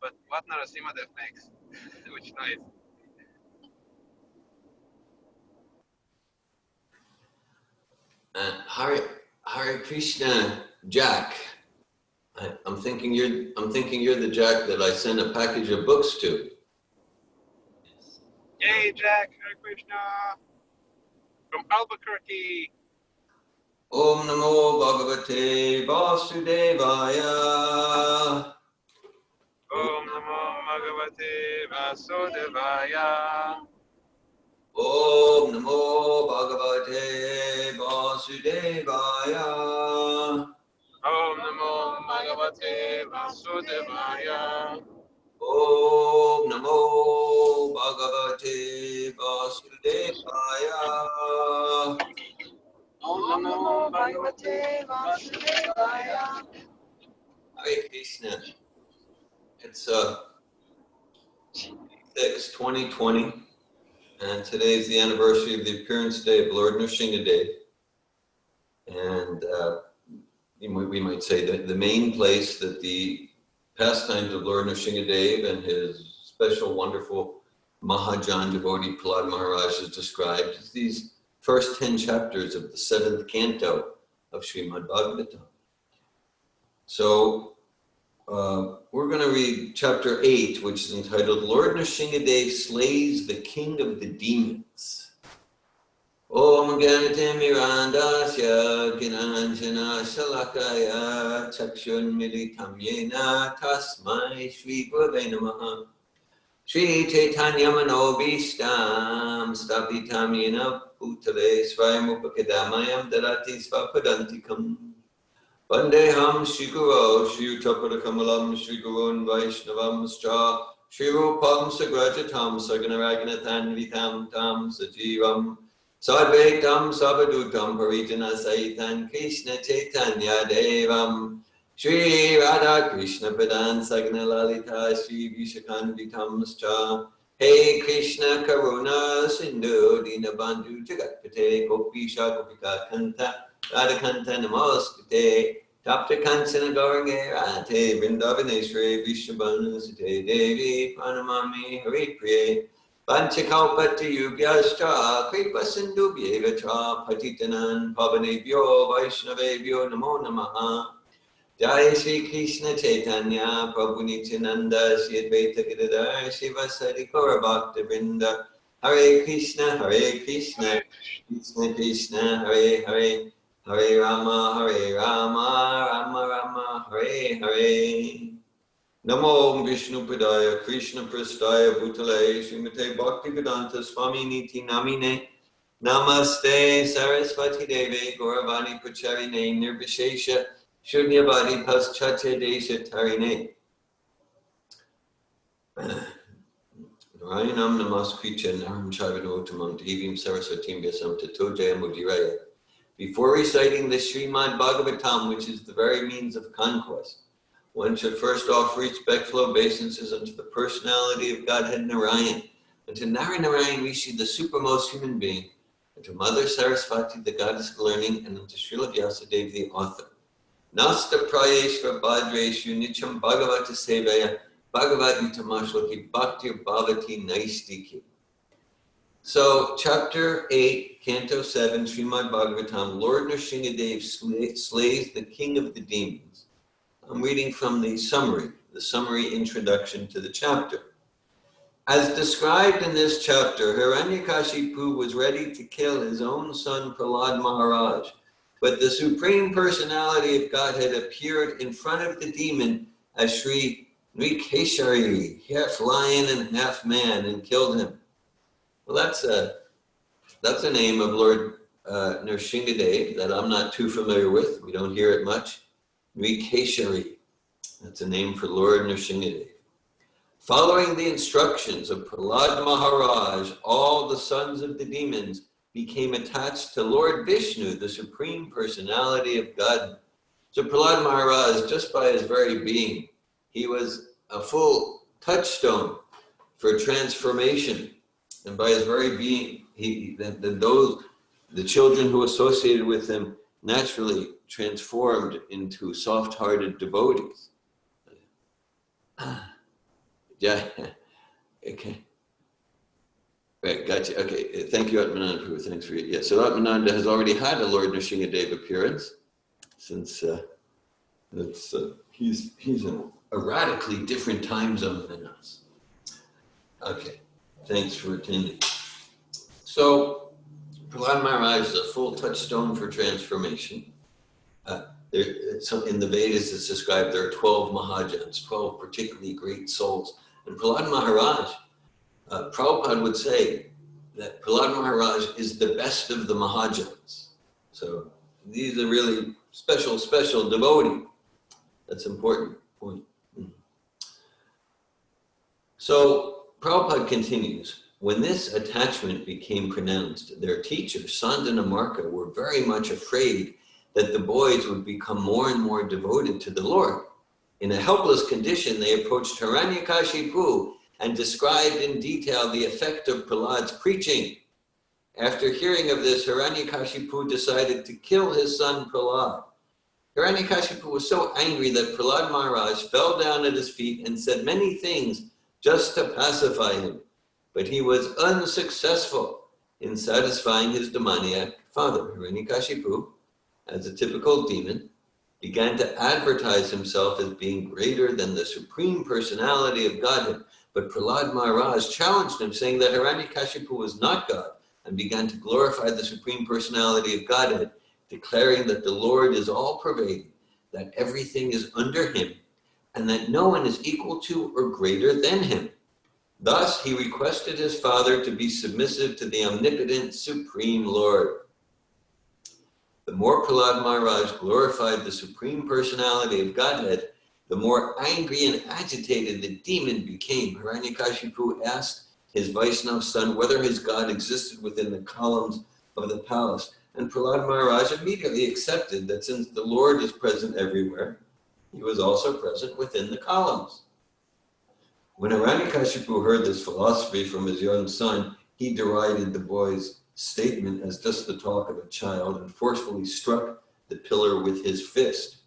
but what Narasimha Dev makes, which noise? Hare Krishna, Jack. I'm thinking you're the Jack that I sent a package of books to. Yay, Jack! Hare Krishna! From Albuquerque! Om Namo Bhagavate Vasudevaya. Om Namo Bhagavate Vasudevaya. Om Namo Bhagavate Vasudevaya. Om Namo Bhagavate Vasudevaya. Om Namo Bhagavate Vasudevaya. Om Namo Bhagavate Vasudevaya. Hare Krishna. It's 6/2020, and today is the anniversary of the appearance day of Lord Narasimha Dev. And we might say that the main place that the pastimes of Lord Narasimha Dev and his special, wonderful Mahajan devotee Prahlad Maharaj is described as these first 10 chapters of the 7th canto of Srimad Bhagavatam. So we're going to read chapter 8, which is entitled Lord Narasimha Dev Slays the King of the Demons. Om Ganate Mirandasya Ginanjana Shalakaya Chakshun Militam Yena Tasmai Shri Gurave Namaha Shri Chaitanya Manobishtam Stapitam Yena Bhutale Svayamupakadamayam Darati Svapadantikam Vandeham Shri Guru Shri Utapadakamalam Shri Gurun Vaishnavam Scha Shri Rupam Sagrajatam Saganaraganatam Vitam Tam Sajivam Sadvaitam Savadutam Parijana Saitan Krishna Chaitanya Devam Shri Radha Krishna Padan Sagna Lalita Shri Vishakanvitam Scha Hey Krishna Karuna Sindhu Dinabandhu Jagatpate Gopisha Gopika Kanta Radhakanta Namaskate Tapta Kansana Gauranga Rate Vrindavaneshwari Vishabhanu Sute Devi Pranamami Hari Priye Panchakalpati Yugyastra Kripa Sindhu Vyevatra Patitanan Pavanebhyo Vaishnavebhyo Namo Namaha Jai Shri Krishna Chaitanya Prabhu Nityananda Shri Advaita Gadadhar Shivasari Gaura Bhakta Vrinda Hare Krishna Krishna Krishna Hare Hare Hare Rama Rama Rama Hare Hare Namo Vishnu Padaya Krishna Prastaya Bhutale Srimate Bhaktivedanta Swami Niti Namine Namaste Saraswati Devi Gauravani Pacharine Nirvishesha Shunyavadi Paschatya Desha Tarine Narayanam Namaskricha Naram Chaivanutamam Devim Saraswatim Vyasam Tato Jayamudhiraya. Before reciting the Srimad Bhagavatam, which is the very means of conquest, one should first offer respectful obeisances unto the personality of Godhead Narayan, and to Narayan Rishi, the supermost human being, and to Mother Saraswati, the goddess of learning, and unto Srila Vyasadeva, the author. Nasta prayeshva bhadreshu nicham bhagavata sevaya bhagavati tamashlaki bhaktir bhavati naistiki. So, chapter 8, canto 7, Srimad Bhagavatam, Lord Narasimha Dev slays the king of the demons. I'm reading from the summary introduction to the chapter. As described in this chapter, Hiranyakashipu was ready to kill his own son Prahlad Maharaj, but the Supreme Personality of Godhead appeared in front of the demon as Sri Nrikeshari, half lion and half man, and killed him. Well, that's a name of Lord Narasimha Dev that I'm not too familiar with. We don't hear it much. Nrikeshari. That's a name for Lord Narasimha Dev. Following the instructions of Prahlad Maharaj, all the sons of the demons became attached to Lord Vishnu, the Supreme Personality of God. So Prahlad Maharaj, just by his very being, he was a full touchstone for transformation. And by his very being, the children who associated with him naturally transformed into soft-hearted devotees. Yeah. Okay. Right, gotcha. Okay, thank you, Atmananda. Thanks for yeah. So Atmananda has already had a Lord Nrsimha Dev appearance, since he's in a radically different time zone than us. Okay, thanks for attending. So Prahlad Maharaj is a full touchstone for transformation. In the Vedas, it's described there are 12 Mahajans, 12 particularly great souls. And Prahlad Maharaj, Prabhupada would say that Prahlad Maharaj is the best of the Mahajans. So these are really special devotee. That's an important point. So Prabhupada continues, when this attachment became pronounced, their teachers, Sandana Marka, were very much afraid that the boys would become more and more devoted to the Lord. In a helpless condition, they approached Hiranyakashipu and described in detail the effect of Prahlad's preaching. After hearing of this, Hiranyakashipu decided to kill his son Prahlad. Hiranyakashipu was so angry that Prahlad Maharaj fell down at his feet and said many things just to pacify him, but he was unsuccessful in satisfying his demoniac father. Hiranyakashipu, as a typical demon, began to advertise himself as being greater than the Supreme Personality of Godhead. But Prahlad Maharaj challenged him, saying that Hiranyakashipu was not God, and began to glorify the Supreme Personality of Godhead, declaring that the Lord is all-pervading, that everything is under him, and that no one is equal to or greater than him. Thus, he requested his father to be submissive to the omnipotent Supreme Lord. The more Prahlad Maharaj glorified the Supreme Personality of Godhead, the more angry and agitated the demon became. Hiranyakashipu asked his Vaishnava son whether his God existed within the columns of the palace. And Prahlad Maharaj immediately accepted that since the Lord is present everywhere, he was also present within the columns. When Hiranyakashipu heard this philosophy from his young son, he derided the boy's statement as just the talk of a child and forcefully struck the pillar with his fist.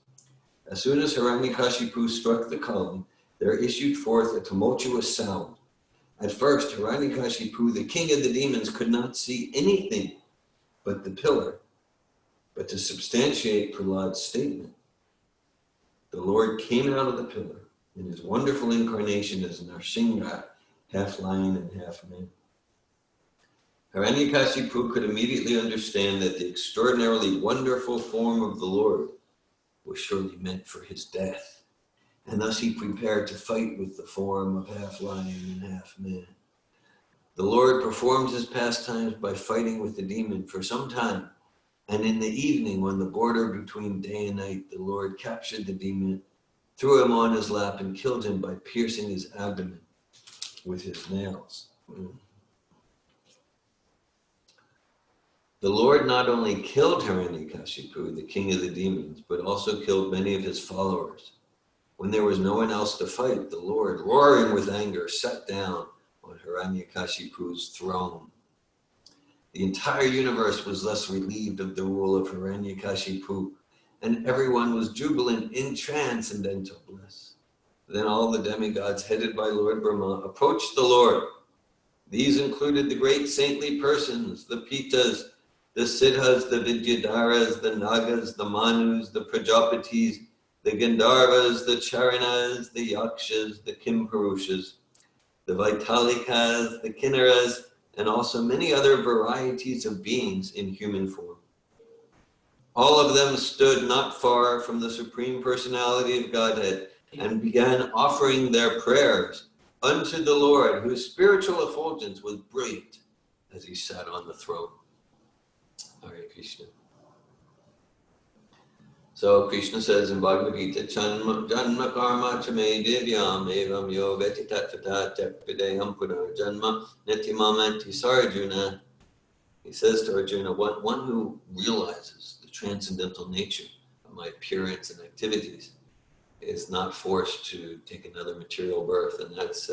As soon as Hiranyakashipu struck the column, there issued forth a tumultuous sound. At first, Hiranyakashipu, the king of the demons, could not see anything but the pillar. But to substantiate Prahlad's statement, the Lord came out of the pillar in his wonderful incarnation as Narasimha, half lion and half man. Hiranyakashipu could immediately understand that the extraordinarily wonderful form of the Lord was surely meant for his death, and thus he prepared to fight with the form of half lion and half man. The Lord performed his pastimes by fighting with the demon for some time, and in the evening, when the border between day and night, the Lord captured the demon, threw him on his lap, and killed him by piercing his abdomen with his nails. The Lord not only killed Hiranyakashipu, the king of the demons, but also killed many of his followers. When there was no one else to fight, the Lord, roaring with anger, sat down on Hiranyakashipu's throne. The entire universe was thus relieved of the rule of Hiranyakashipu, and everyone was jubilant in transcendental bliss. Then all the demigods, headed by Lord Brahma, approached the Lord. These included the great saintly persons, the Pitas, the Siddhas, the Vidyadharas, the Nagas, the Manus, the Prajapatis, the Gandharvas, the Charanas, the Yakshas, the Kimpurushas, the Vaitalikas, the Kinnaras, and also many other varieties of beings in human form. All of them stood not far from the Supreme Personality of Godhead and began offering their prayers unto the Lord, whose spiritual effulgence was brilliant as he sat on the throne. Hare Krishna. So Krishna says in Bhagavad Gita, Janma karma chame divyam evam yo vetitatvatat tepideham punar janma netimamanti sarjuna. He says to Arjuna, one who realizes the transcendental nature of my appearance and activities is not forced to take another material birth. And that's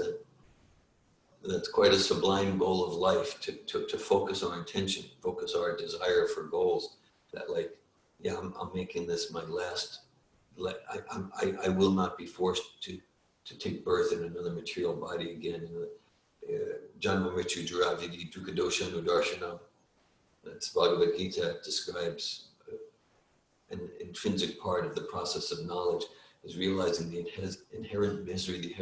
quite a sublime goal of life, to focus our intention, focus our desire for goals that, like, yeah, I'm making this my last. I will not be forced to to take birth in another material body again. Janma Mrityu Jara Vidhi Dukadosha Nudarshanam. That's Bhagavad Gita describes an intrinsic part of the process of knowledge is realizing the inherent misery, the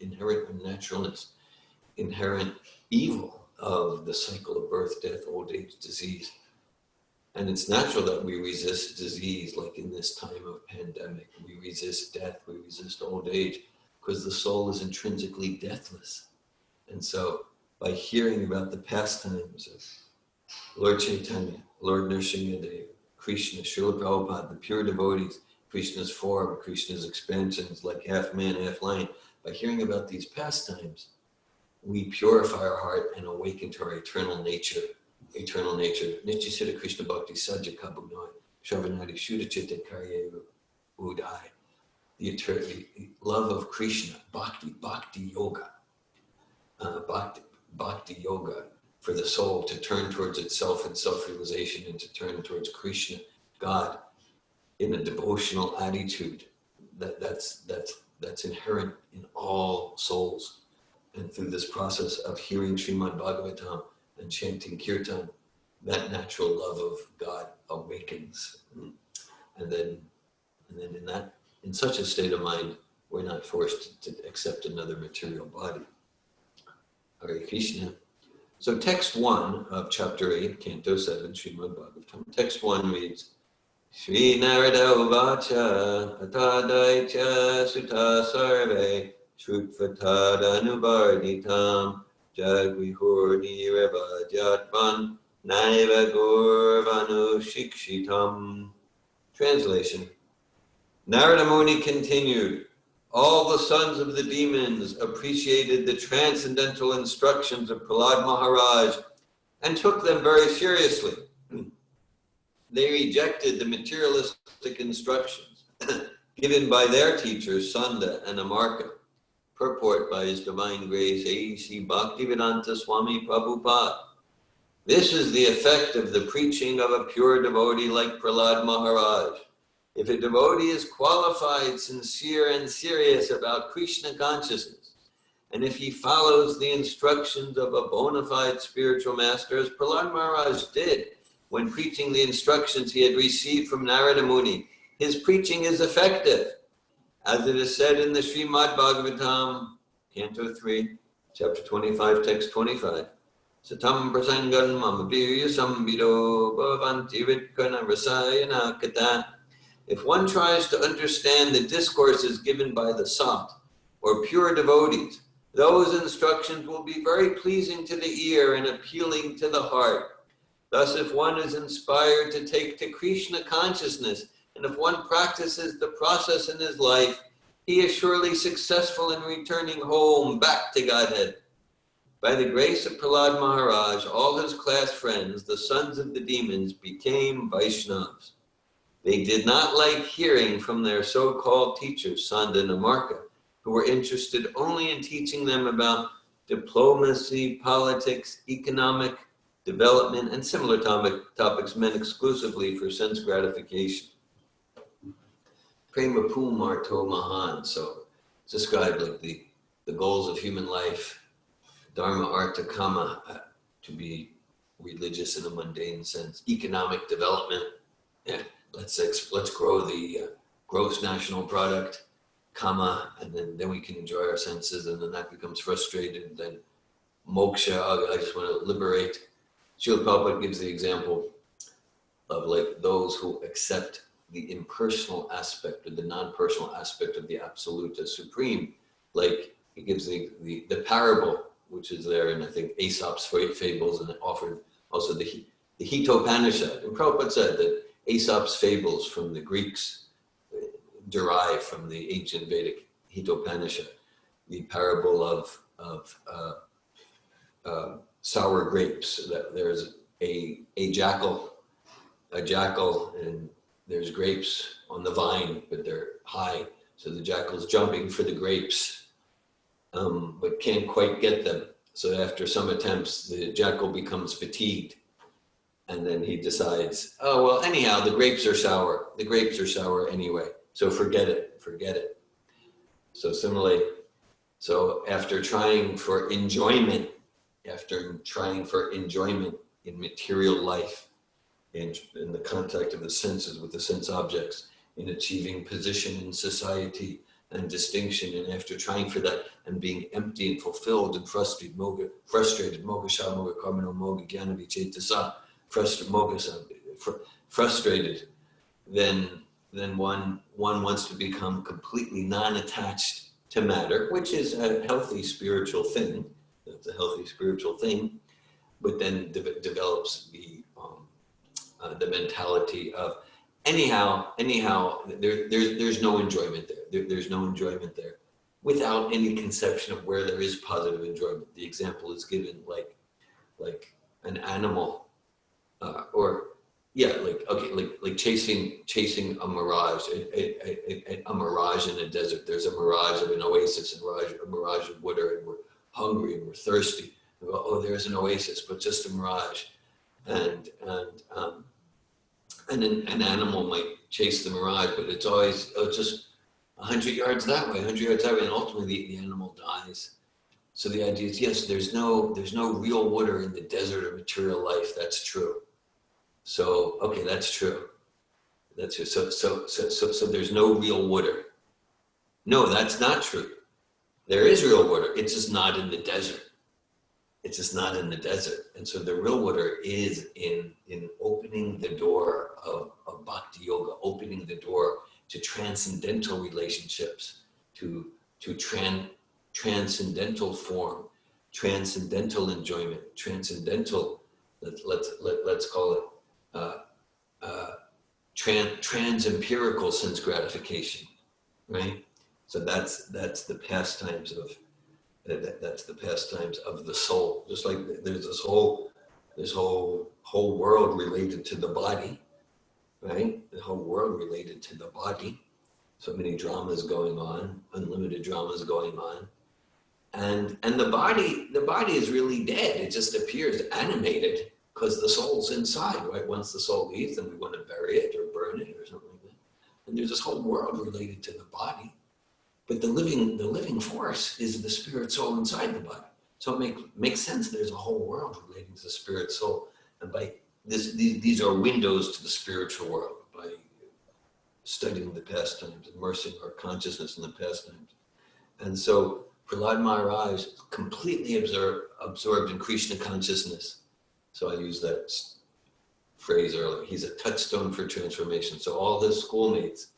inherent unnaturalness, inherent evil of the cycle of birth, death, old age, disease. And it's natural that we resist disease, like in this time of pandemic. We resist death, we resist old age, because the soul is intrinsically deathless. And so by hearing about the pastimes of Lord Chaitanya, Lord Narasimha Dev, Krishna, Srila Prabhupada, the pure devotees, Krishna's form, Krishna's expansions, like half man, half lion, by hearing about these pastimes, we purify our heart and awaken to our eternal nature. Eternal nature. Nityasiddha Krishna Bhakti Sajja Kabunai, Shavanadi Shuddhachitta Karye Udai. The love of Krishna, Bhakti Yoga. Bhakti Yoga for the soul to turn towards itself and self-realization and to turn towards Krishna, God, in a devotional attitude. That's inherent in all souls. And through this process of hearing Srimad Bhagavatam and chanting Kirtan, that natural love of God awakens. And then in such a state of mind, we're not forced to accept another material body. Hare Krishna. So text 1 of chapter 8, canto 7, Srimad Bhagavatam. Text 1 reads, Sri Narada Uvacha Atadaicha Sutta Sarve Shrutvatada Nubarnitam Jagvihurni Revajatvan Naiva Gurvanu Shikshitam. Translation. Narada Muni continued, all the sons of the demons appreciated the transcendental instructions of Prahlad Maharaj and took them very seriously. They rejected the materialistic instructions given by their teachers, Sanda and Amarka. Purport by His Divine Grace, A.C. Bhaktivedanta Swami Prabhupada. This is the effect of the preaching of a pure devotee like Prahlad Maharaj. If a devotee is qualified, sincere, and serious about Krishna consciousness, and if he follows the instructions of a bona fide spiritual master, as Prahlad Maharaj did when preaching the instructions he had received from Narada Muni, his preaching is effective. As it is said in the Srimad Bhagavatam, Canto 3, Chapter 25, Text 25, Satam prasangan mamavirya sambido bhavanti vitkana rasayana kata. If one tries to understand the discourses given by the sant, or pure devotees, those instructions will be very pleasing to the ear and appealing to the heart. Thus, if one is inspired to take to Krishna consciousness, and if one practices the process in his life, he is surely successful in returning home back to Godhead. By the grace of Prahlad Maharaj, all his class friends, the sons of the demons, became Vaishnavas. They did not like hearing from their so-called teachers, Sanda and Amarka, who were interested only in teaching them about diplomacy, politics, economic development, and similar topics meant exclusively for sense gratification. Prema Pumarto Mahan, so it's described like the goals of human life, Dharma, Artha, Kama, to be religious in a mundane sense, economic development, let's grow the gross national product, Kama, and then we can enjoy our senses, and then that becomes frustrated, then moksha, I just want to liberate. Srila Prabhupada gives the example of like those who accept the impersonal aspect or the non-personal aspect of the absolute as supreme. Like he gives the parable, which is there in I think Aesop's fables, and offered also the Hitopanishad. And Prabhupada said that Aesop's fables from the Greeks derive from the ancient Vedic Hitopanishad. The parable of sour grapes, that there's a jackal, and there's grapes on the vine, but they're high. So the jackal's jumping for the grapes, but can't quite get them. So after some attempts, the jackal becomes fatigued. And then he decides, oh, well, anyhow, the grapes are sour. The grapes are sour anyway. So forget it. So similarly, so after trying for enjoyment in material life, in the contact of the senses with the sense objects, in achieving position in society and distinction, and after trying for that and being empty and fulfilled and frustrated, moga sha moga karmano moga jnana vicetasa, frustrated, then one wants to become completely non-attached to matter, which is a healthy spiritual thing. That's a healthy spiritual thing, but then develops the mentality of anyhow there's no enjoyment there. There's no enjoyment there, without any conception of where there is positive enjoyment. The example is given like an animal, like chasing a mirage, a mirage in a desert. There's a mirage of an oasis, a mirage of water, and we're hungry and we're thirsty. We go, oh, there's an oasis, but just a mirage. And then an animal might chase the mirage, but it's always just 100 yards that way, 100 yards that way, and ultimately the animal dies. So the idea is, yes, there's no real water in the desert of material life. That's true. So okay, that's true. That's true. So there's no real water. No, that's not true. There is real water. It's just not in the desert. It's just not in the desert. And so the real water is in opening the door of bhakti yoga, opening the door to transcendental relationships, to transcendental form, transcendental enjoyment, transcendental, let's call it trans-empirical sense gratification, right? So that's the pastimes of the soul. Just like there's this whole world related to the body, right? The whole world related to the body. So many dramas going on, unlimited dramas going on, and the body is really dead. It just appears animated because the soul's inside, right? Once the soul leaves, then we want to bury it or burn it or something like that. And there's this whole world related to the body. But the living force is the spirit soul inside the body. So it makes sense. There's a whole world relating to the spirit soul, and by this, these are windows to the spiritual world. By studying the pastimes, immersing our consciousness in the pastimes, and so Prahlad Maharaj is completely absorbed in Krishna consciousness. So I used that phrase earlier. He's a touchstone for transformation. So all his schoolmates,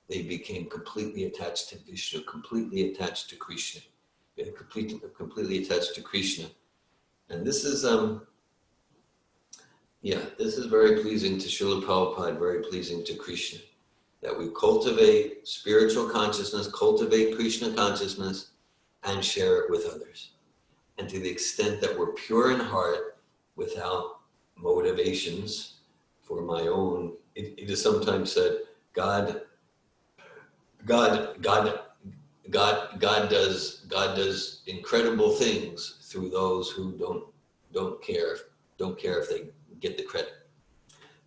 they became completely attached to Vishnu, completely attached to Krishna. They're completely attached to Krishna. And this is very pleasing to Srila Prabhupada, very pleasing to Krishna, that we cultivate spiritual consciousness, cultivate Krishna consciousness, and share it with others. And to the extent that we're pure in heart, without motivations for my own, it is sometimes said, God does incredible things through those who don't care if they get the credit.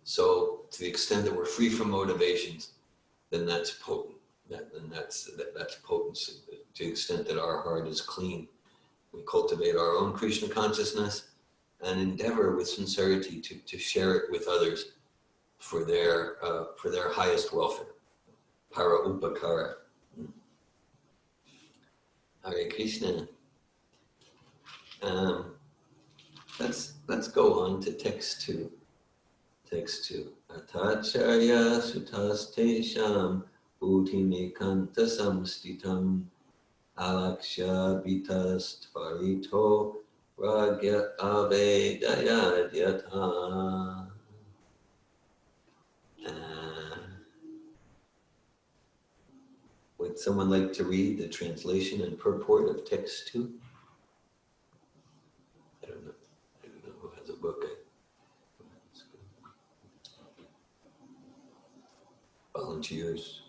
So to the extent that we're free from motivations, then that's potent. That's potency. To the extent that our heart is clean, we cultivate our own Krishna consciousness and endeavor with sincerity to share it with others for their highest welfare. Para upakara. Hare Krishna. Let's go on to text 2. Atacharya sutastesham utimekanta samstitam alaksha bitastvarito ragya avedayadyata. Would someone like to read the translation and purport of text 2? I don't know who has a book. Volunteers.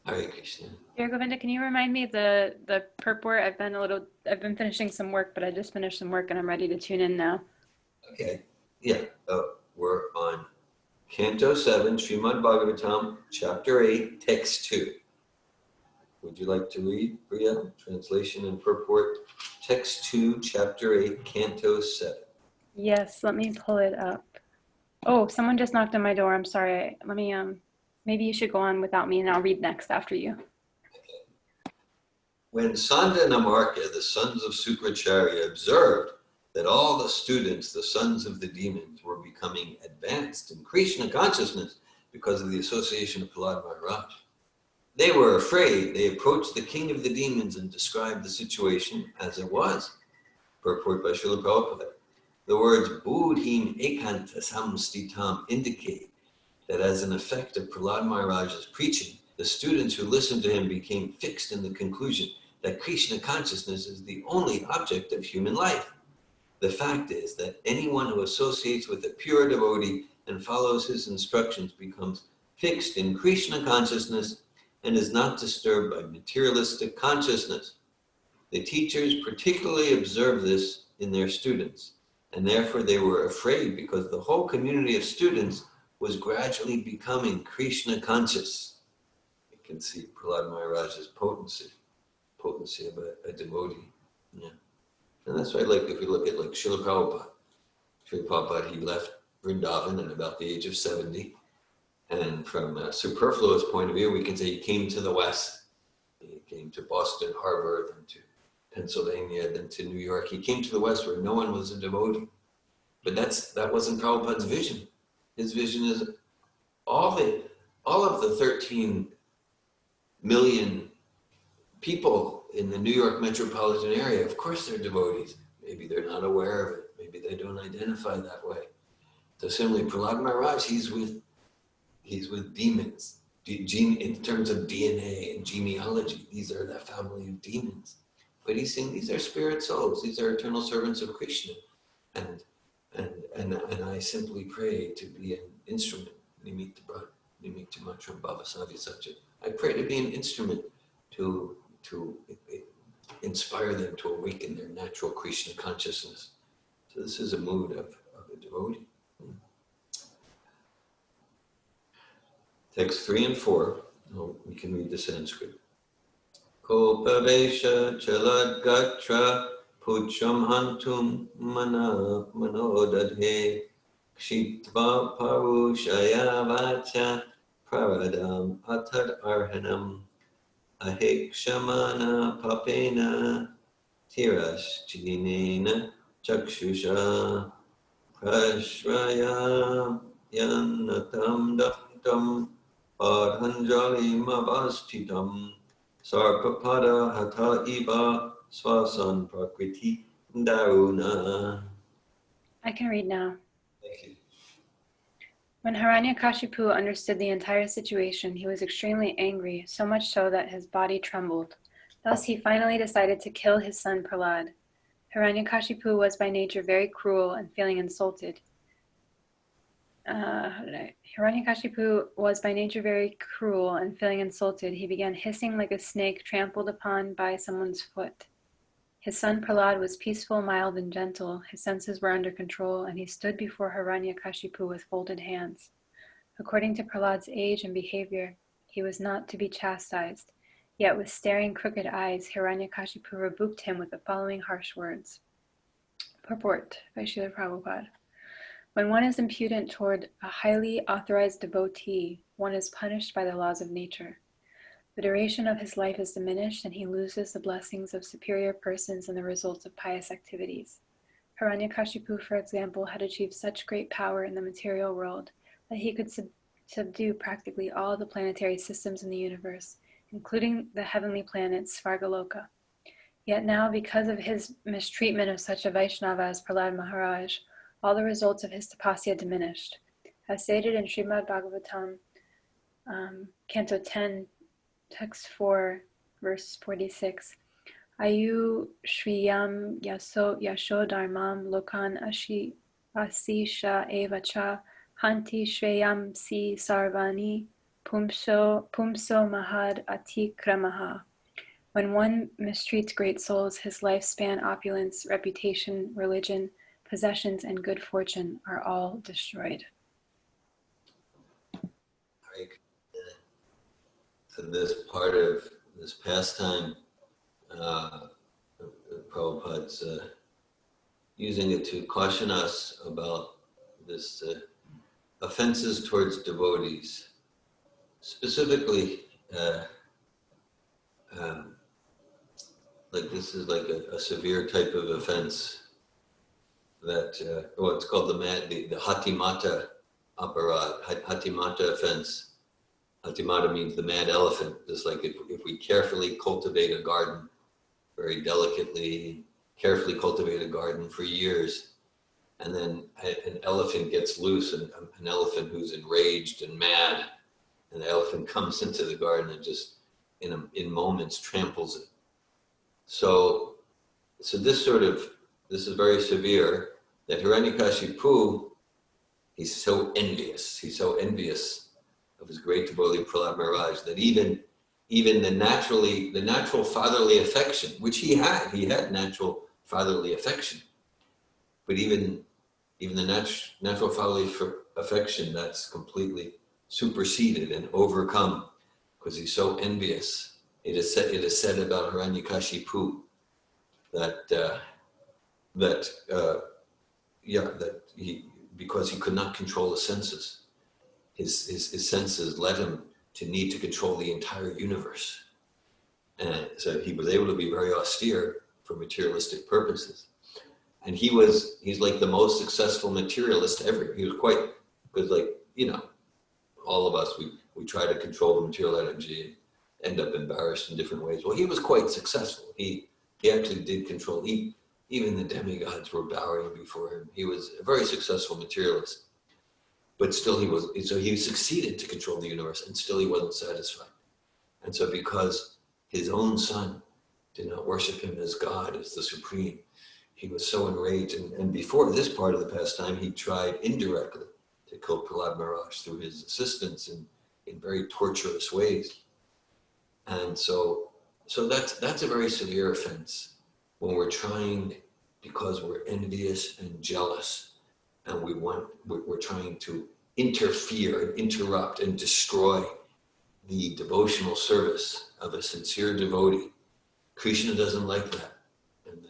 Hare Krishna. Dear Govinda, can you remind me the purport? I've been finishing some work, but I just finished some work and I'm ready to tune in now. Okay. Yeah. We're on Canto 7, Srimad Bhagavatam, Chapter 8, Text 2. Would you like to read, Priya? Translation and purport, text 2, chapter 8, canto 7. Yes, let me pull it up. Oh, someone just knocked on my door. I'm sorry. Let me, maybe you should go on without me and I'll read next after you. When Sanda and Amarka, the sons of Sukracharya, observed that all the students, the sons of the demons, were becoming advanced in Krishna consciousness because of the association of Prahlad Maharaj, they were afraid. They approached the king of the demons and described the situation as it was. Purport by Srila Prabhupada. The words Buddhim Ekanta Samstitam indicate that as an effect of Prahlad Maharaj's preaching, the students who listened to him became fixed in the conclusion that Krishna consciousness is the only object of human life. The fact is that anyone who associates with a pure devotee and follows his instructions becomes fixed in Krishna consciousness and is not disturbed by materialistic consciousness. The teachers particularly observed this in their students, and therefore they were afraid because the whole community of students was gradually becoming Krishna conscious. You can see Prahlad Maharaj's potency of a devotee. Yeah. And that's why, like, if you look at like Srila Prabhupada, he left Vrindavan at about the age of 70. And from a superfluous point of view, we can say he came to the West. He came to Boston Harbor, then to Pennsylvania, then to New York. He came to the West where no one was a devotee. But that wasn't Prabhupada's vision. His vision is all of the 13 million people in the New York metropolitan area, of course they're devotees. Maybe they're not aware of it. Maybe they don't identify that way. So similarly, Prahlad Maharaj, he's with demons. In terms of DNA and genealogy, these are the family of demons. But he's saying these are spirit souls. These are eternal servants of Krishna. And I simply pray to be an instrument. I pray to be an instrument to inspire them to awaken their natural Krishna consciousness. So this is a mood of a devotee. Text 3 and 4. Oh, we can read the Sanskrit. Kopavesha chaladgatra pucham hantum manodadhe kshitva parushaya vacha praradam atad arhanam ahekshamana papena tirashchinena chakshusha prashraya yanatam daftam Adhanjali mavastitam sarpapada hata iva swasan prakriti daruna. I can read now. Thank you. When Hiranyakashipu understood the entire situation, he was extremely angry, so much so that his body trembled. Thus he finally decided to kill his son Prahlad. Hiranyakashipu was by nature very cruel and feeling insulted. Hiranyakashipu was by nature very cruel and feeling insulted. He began hissing like a snake trampled upon by someone's foot. His son Prahlad was peaceful, mild, and gentle. His senses were under control, and he stood before Hiranyakashipu with folded hands. According to Prahlad's age and behavior, he was not to be chastised. Yet with staring crooked eyes, Hiranyakashipu rebuked him with the following harsh words. Purport by Srila Prabhupada. When one is impudent toward a highly authorized devotee, one is punished by the laws of nature. The duration of his life is diminished, and he loses the blessings of superior persons and the results of pious activities. Hiranyakashipu, for example, had achieved such great power in the material world that he could subdue practically all the planetary systems in the universe, including the heavenly planet Svargaloka. Yet now, because of his mistreatment of such a Vaishnava as Prahlad Maharaj, all the results of his tapasya diminished. As stated in Srimad Bhagavatam, Canto 10, Text 4, verse 46, Ayu Shriyam Yasho Dharmam Lokan Asisha Evacha Hanti Shreyam Si Sarvani Pumso Mahad Atikramaha. When one mistreats great souls, his lifespan, opulence, reputation, religion, possessions, and good fortune are all destroyed. So this part of this pastime, Prabhupada's using it to caution us about this offenses towards devotees. Specifically, like this is like a severe type of offense that, it's called the Hatimata aparad, Hatimata offense. Hatimata means the mad elephant. Just like if we carefully cultivate a garden, very delicately, carefully cultivate a garden for years, and then an elephant gets loose, and an elephant who's enraged and mad, and the elephant comes into the garden and just in moments tramples it. So this is very severe, that Hiranyakashipu, he's so envious. He's so envious of his great devotee Prahlad Maharaj that even the natural fatherly affection, which he had natural fatherly affection, but even the natural fatherly affection, that's completely superseded and overcome because he's so envious. It is said about Hiranyakashipu that he, because he could not control his senses, his senses led him to need to control the entire universe, and so he was able to be very austere for materialistic purposes. And he's like the most successful materialist ever. He was quite, because all of us, we try to control the material energy and end up embarrassed in different ways. Well, he was quite successful. He actually did control. Even the demigods were bowing before him. He was a very successful materialist. But still he succeeded to control the universe, and still he wasn't satisfied. And so because his own son did not worship him as God, as the supreme, he was so enraged. And before this part of the pastime, he tried indirectly to kill Prahlad Maharaj through his assistance in very torturous ways. And so that's a very severe offense when we're trying, because we're envious and jealous, and we're trying to interfere and interrupt and destroy the devotional service of a sincere devotee. Krishna doesn't like that, and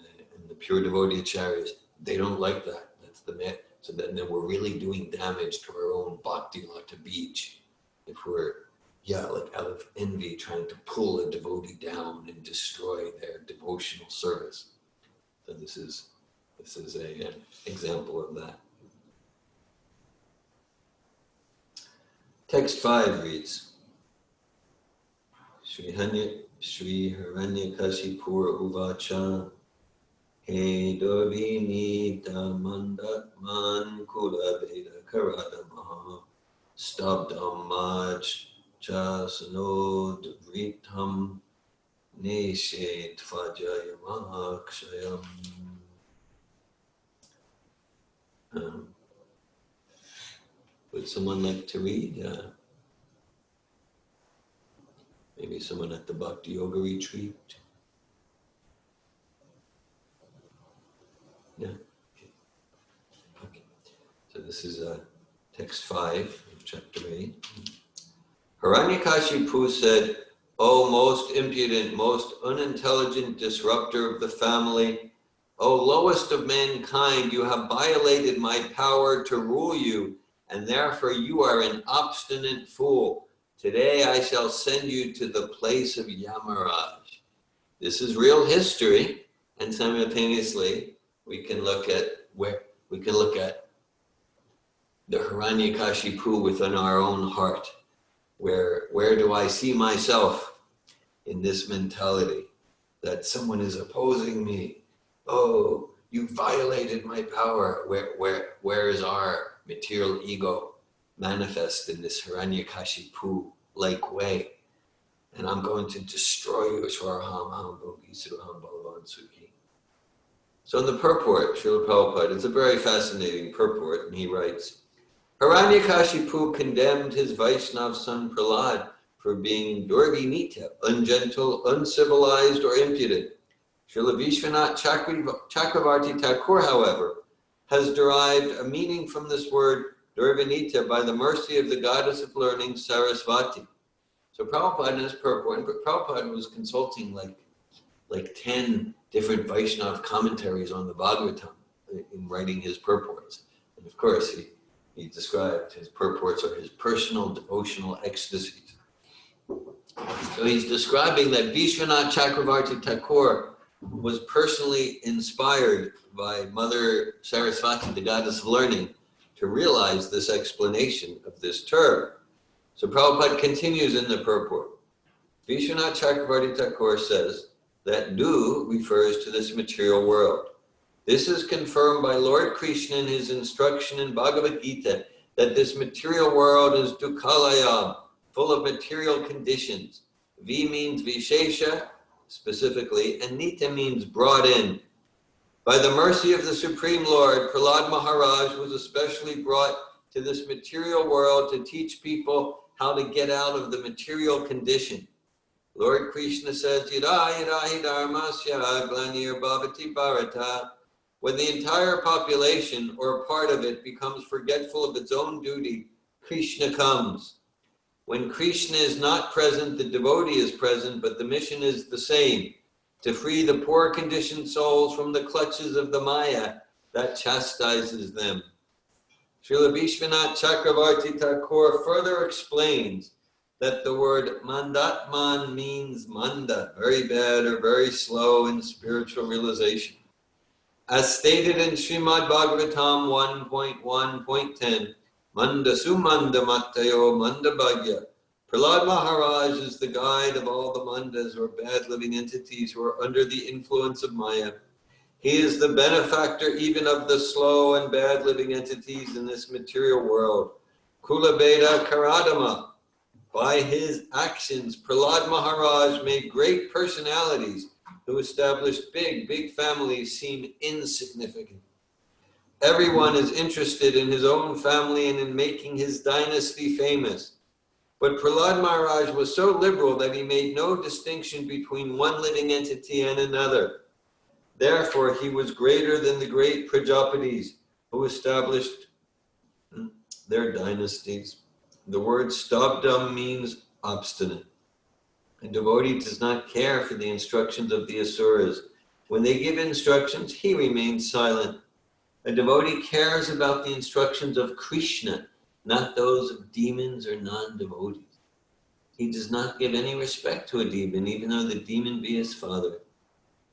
the pure devotee acharyas, they don't like that. That's the myth. So then we're really doing damage to our own bhakti lata beach if we're out of envy trying to pull a devotee down and destroy their devotional service. So this is an example of that. Text 5 reads, Shri Hiranyakashipura uvacha he Dorvini Mandatman Kula Veda Karadamaha Stabdam Maj Chasano Vritam Neshe Tvajayamaakshayam. Would someone like to read? Maybe someone at the Bhakti Yoga retreat? Yeah. Okay. So this is text 5 of chapter 8. Hiranyakashipu said, "O most impudent, most unintelligent disruptor of the family, O lowest of mankind, you have violated my power to rule you, and therefore you are an obstinate fool. Today I shall send you to the place of Yamaraj." This is real history, and simultaneously we can look at the Hiranyakashipu within our own heart. Where do I see myself in this mentality that someone is opposing me? Oh, you violated my power. Where is our material ego manifest in this Hiranyakashipu-like way? And I'm going to destroy you. So in the purport, Srila Prabhupada, it's a very fascinating purport, and he writes, Hiranyakashipu condemned his Vaishnav son Prahlad for being Durvinita, ungentle, uncivilized, or impudent. Srila Vishwanath Chakravarti Thakur, however, has derived a meaning from this word Durvinita by the mercy of the goddess of learning Sarasvati. So Prabhupada in his purport, Prabhupada was consulting like 10 different Vaishnava commentaries on the Bhagavatam in writing his purports. And of course, he described his purports are his personal devotional ecstasies. So he's describing that Vishwanath Chakravarti Thakur was personally inspired by Mother Saraswati, the goddess of learning, to realize this explanation of this term. So Prabhupada continues in the purport. Vishwanath Chakravarti Thakur says that Du refers to this material world. This is confirmed by Lord Krishna in his instruction in Bhagavad Gita that this material world is Dukhalayam, full of material conditions. V means Vishesha, specifically, and Nita means brought in. By the mercy of the Supreme Lord, Prahlad Maharaj was especially brought to this material world to teach people how to get out of the material condition. Lord Krishna says, Yada yada hi dharmasya glanir bhavati bharata. When the entire population or part of it becomes forgetful of its own duty, Krishna comes. When Krishna is not present, the devotee is present, but the mission is the same, to free the poor conditioned souls from the clutches of the Maya that chastises them. Srila Vishwanath Chakravarti Thakur further explains that the word mandatman means manda, very bad or very slow in spiritual realization. As stated in Srimad Bhagavatam 1.1.10, Manda Sumanda Matayo Manda Bhagya. Prahlad Maharaj is the guide of all the mandas or bad living entities who are under the influence of Maya. He is the benefactor even of the slow and bad living entities in this material world. Kulabeda Karadama. By his actions, Prahlad Maharaj made great personalities who established big families seem insignificant. Everyone is interested in his own family and in making his dynasty famous. But Prahlad Maharaj was so liberal that he made no distinction between one living entity and another. Therefore, he was greater than the great Prajapatis who established their dynasties. The word stabdam means obstinate. A devotee does not care for the instructions of the asuras. When they give instructions, he remains silent. A devotee cares about the instructions of Krishna, not those of demons or non-devotees. He does not give any respect to a demon, even though the demon be his father.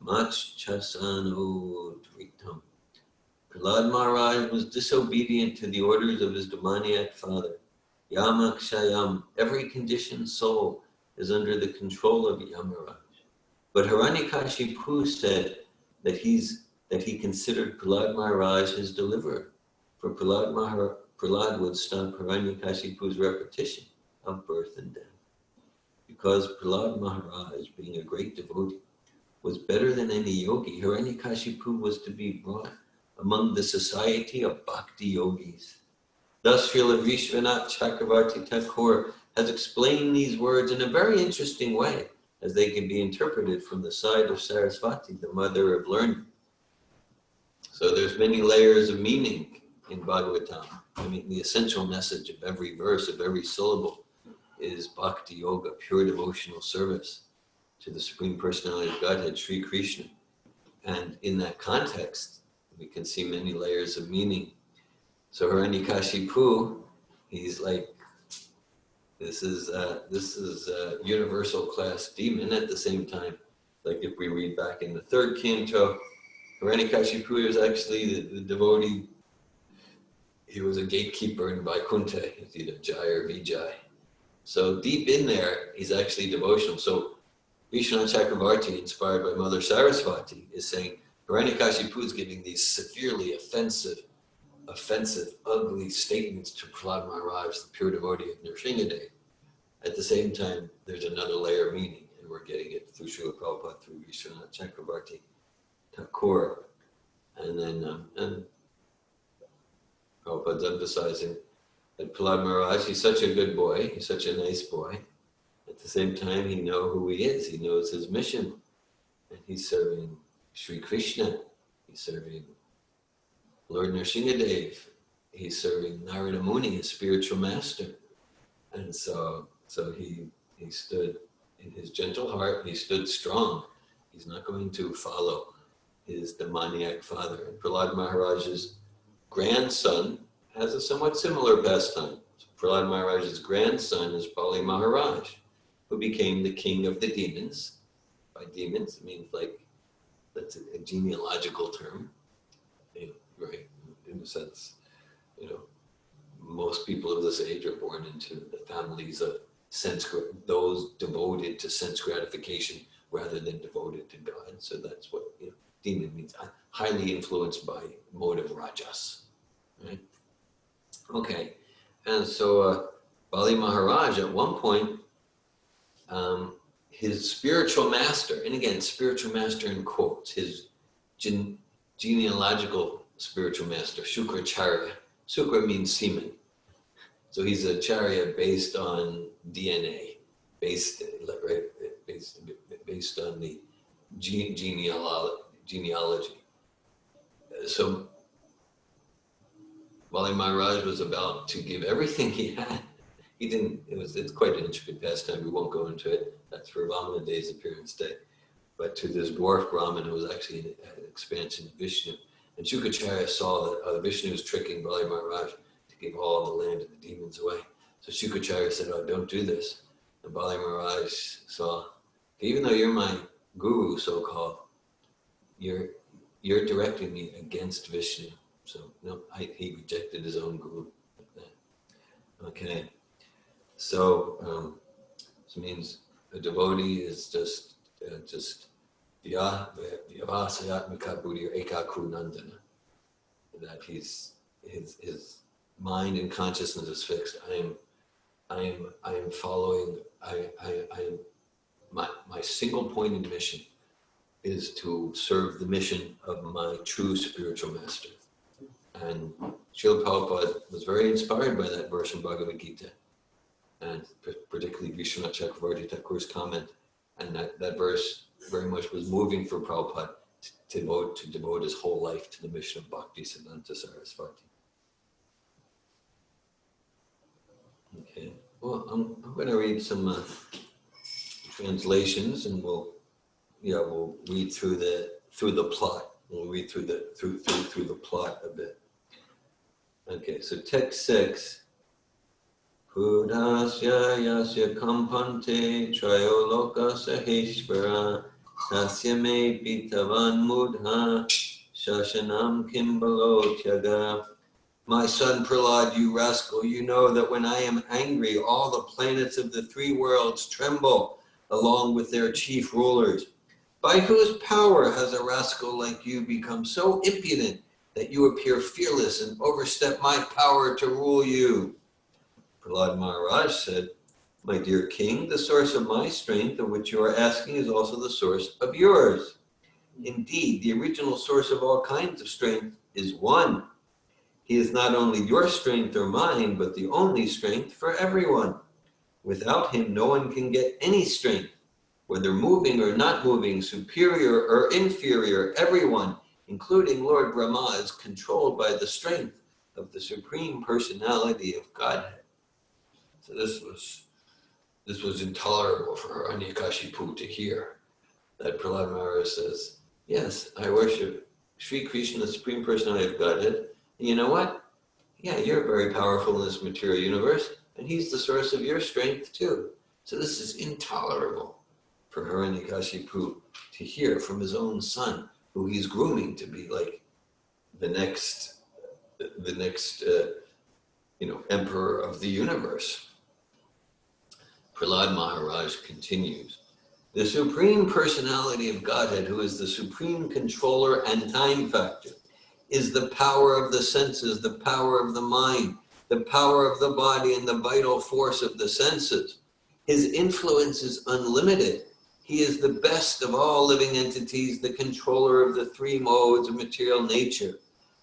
Mach chasano dritam. Prahlad Maharaj was disobedient to the orders of his demoniac father. Yamakshayam, every conditioned soul is under the control of Yamaraj. But Hiranyakashipu said that he considered Prahlad Maharaj his deliverer. For Prahlad would stop Hiranyakashipu's repetition of birth and death. Because Prahlad Maharaj, being a great devotee, was better than any yogi, Hiranyakashipu was to be brought among the society of bhakti yogis. Thus, Srila Vishwanath Chakravarti Thakur has explained these words in a very interesting way, as they can be interpreted from the side of Saraswati, the mother of learning. So there's many layers of meaning in Bhagavatam. I mean, the essential message of every verse, of every syllable, is bhakti yoga, pure devotional service to the Supreme Personality of Godhead, Sri Krishna. And in that context, we can see many layers of meaning. So Hiranyakashipu, he's like, this is a universal class demon at the same time. Like if we read back in the third canto, Hiranyakashipu was actually the devotee. He was a gatekeeper in Vaikuntha. He's either Jai or Vijay. So deep in there, he's actually devotional. So Vishwanath Chakravarti, inspired by Mother Saraswati, is saying Hiranyakashipu is giving these severely offensive, ugly statements to Prahlad Maharaj, the pure devotee of Narasimha Dev. At the same time, there's another layer of meaning, and we're getting it through Srila Prabhupada, through Vishwanath Chakravarti Thakur. And then and Prabhupada's emphasizing that Prahlad Maharaj, he's such a good boy, he's such a nice boy. At the same time, he knows who he is, he knows his mission, and he's serving Sri Krishna, he's serving Lord Narasimha Dev, he's serving Narada Muni, his spiritual master. And so he He stood in his gentle heart, he stood strong. He's not going to follow his demoniac father. And Prahlad Maharaj's grandson has a somewhat similar pastime. So Prahlad Maharaj's grandson is Bali Maharaj, who became the king of the demons. By demons, it means like, that's a genealogical term, right? In a sense, most people of this age are born into the families of those devoted to sense gratification rather than devoted to God. So that's what demon means. Highly influenced by mode of rajas, right? Okay, and so Bali Maharaj at one point, his spiritual master, and again, spiritual master in quotes, his genealogical spiritual master, Shukracharya. Shukra means semen. So he's a charya based on DNA, based on the genealogy. So Bali Maharaj was about to give everything he had. He didn't, it's quite an intricate pastime, we won't go into it. That's for Vamana Day's appearance day. But to this dwarf Brahmin who was actually an expansion of Vishnu. And Shukracharya saw that Vishnu was tricking Bali Maharaj to give all the land of the demons away. So Shukracharya said, oh, don't do this. And Bali Maharaj saw, even though you're my guru, so-called, you're directing me against Vishnu. So no, he rejected his own guru like that. Okay. So this means a devotee is just vyavasayatmika buddhi or ekaku nandana. That his mind and consciousness is fixed. I am following. My single pointed mission is to serve the mission of my true spiritual master. And Srila Prabhupada was very inspired by that verse in Bhagavad Gita, and particularly Vishwanath Chakravarti Thakur's comment, and that verse very much was moving for Prabhupada to devote his whole life to the mission of Bhakti Siddhanta Sarasvati. Okay, well, I'm going to read some translations, and we'll read through the plot. We'll read through the plot a bit. Okay, so text 6. Pudasya yasya kampante trayoloka saheshvara tasya me pitavan mudha shashanam kimbalo tyaga. My son Prahlad, you rascal, you know that when I am angry, all the planets of the three worlds tremble along with their chief rulers. By whose power has a rascal like you become so impudent that you appear fearless and overstep my power to rule you? Prahlad Maharaj said, my dear king, the source of my strength, of which you are asking, is also the source of yours. Indeed, the original source of all kinds of strength is one. He is not only your strength or mine, but the only strength for everyone. Without him, no one can get any strength. Whether moving or not moving, superior or inferior, everyone, including Lord Brahma, is controlled by the strength of the Supreme Personality of Godhead. So this was intolerable for Hiranyakashipu to hear. That Prahlad Maharaj says, yes, I worship Sri Krishna, the Supreme Personality of Godhead. And you know what? Yeah, you're very powerful in this material universe, and he's the source of your strength too. So this is intolerable for Hiranyakashipu to hear from his own son, who he's grooming to be like the next emperor of the universe. Prahlad Maharaj continues, the Supreme Personality of Godhead, who is the supreme controller and time factor, is the power of the senses, the power of the mind, the power of the body, and the vital force of the senses. His influence is unlimited. He is the best of all living entities, the controller of the three modes of material nature.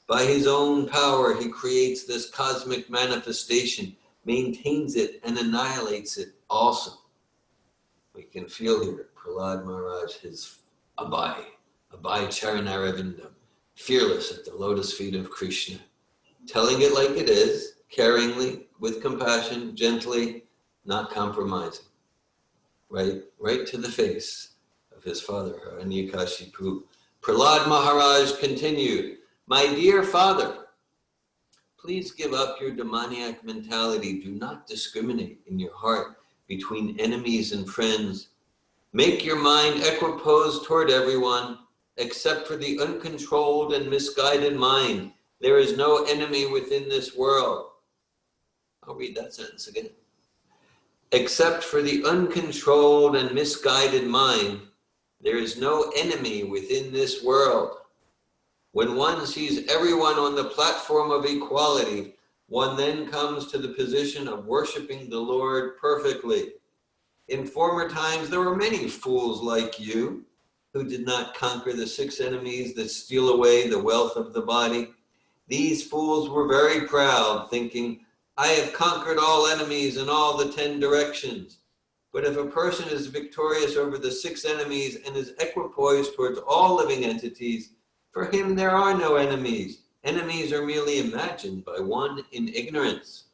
By his own power, he creates this cosmic manifestation, maintains it, and annihilates it also. We can feel here Prahlad Maharaj, his Abhay Charanarvindam, fearless at the lotus feet of Krishna, telling it like it is, caringly, with compassion, gently, not compromising. right to the face of his father, Hiranyakashipu. Prahlad Maharaj continued, "My dear father, please give up your demoniac mentality. Do not discriminate in your heart between enemies and friends. Make your mind equiposed toward everyone, except for the uncontrolled and misguided mind. There is no enemy within this world." I'll read that sentence again. Except for the uncontrolled and misguided mind, there is no enemy within this world. When one sees everyone on the platform of equality, one then comes to the position of worshiping the Lord perfectly. In former times, there were many fools like you who did not conquer the 6 enemies that steal away the wealth of the body. These fools were very proud, thinking, "I have conquered all enemies in all the 10 directions." But if a person is victorious over the 6 enemies and is equipoised towards all living entities, for him there are no enemies. Enemies are merely imagined by one in ignorance.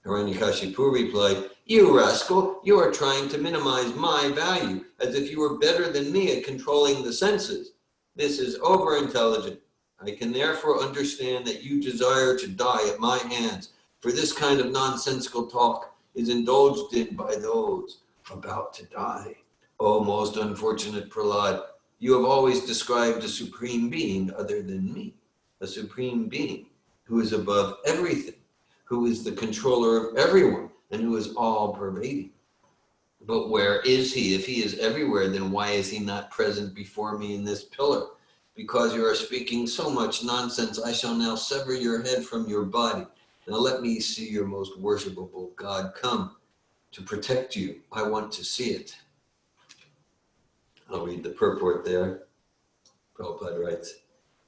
Hiranyakashipu replied, "You rascal, you are trying to minimize my value, as if you were better than me at controlling the senses. This is over-intelligent. I can therefore understand that you desire to die at my hands, for this kind of nonsensical talk is indulged in by those about to die. O most unfortunate Prahlad, you have always described a supreme being other than me, a supreme being who is above everything, who is the controller of everyone, and who is all-pervading. But where is he? If he is everywhere, then why is he not present before me in this pillar? Because you are speaking so much nonsense, I shall now sever your head from your body. Now let me see your most worshipable God come to protect you. I want to see it." I'll read the purport there. Prabhupada writes,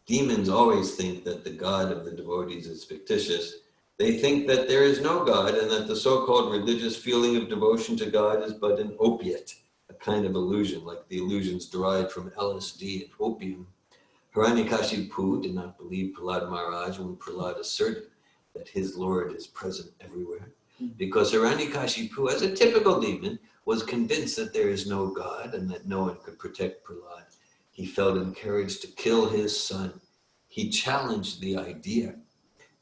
"Demons always think that the God of the devotees is fictitious. They think that there is no God and that the so-called religious feeling of devotion to God is but an opiate, a kind of illusion, like the illusions derived from LSD and opium." Hiranyakashipu did not believe Prahlad Maharaj when Prahlad asserted that his Lord is present everywhere, because Hiranyakashipu, as a typical demon, was convinced that there is no God and that no one could protect Prahlad. He felt encouraged to kill his son. He challenged the idea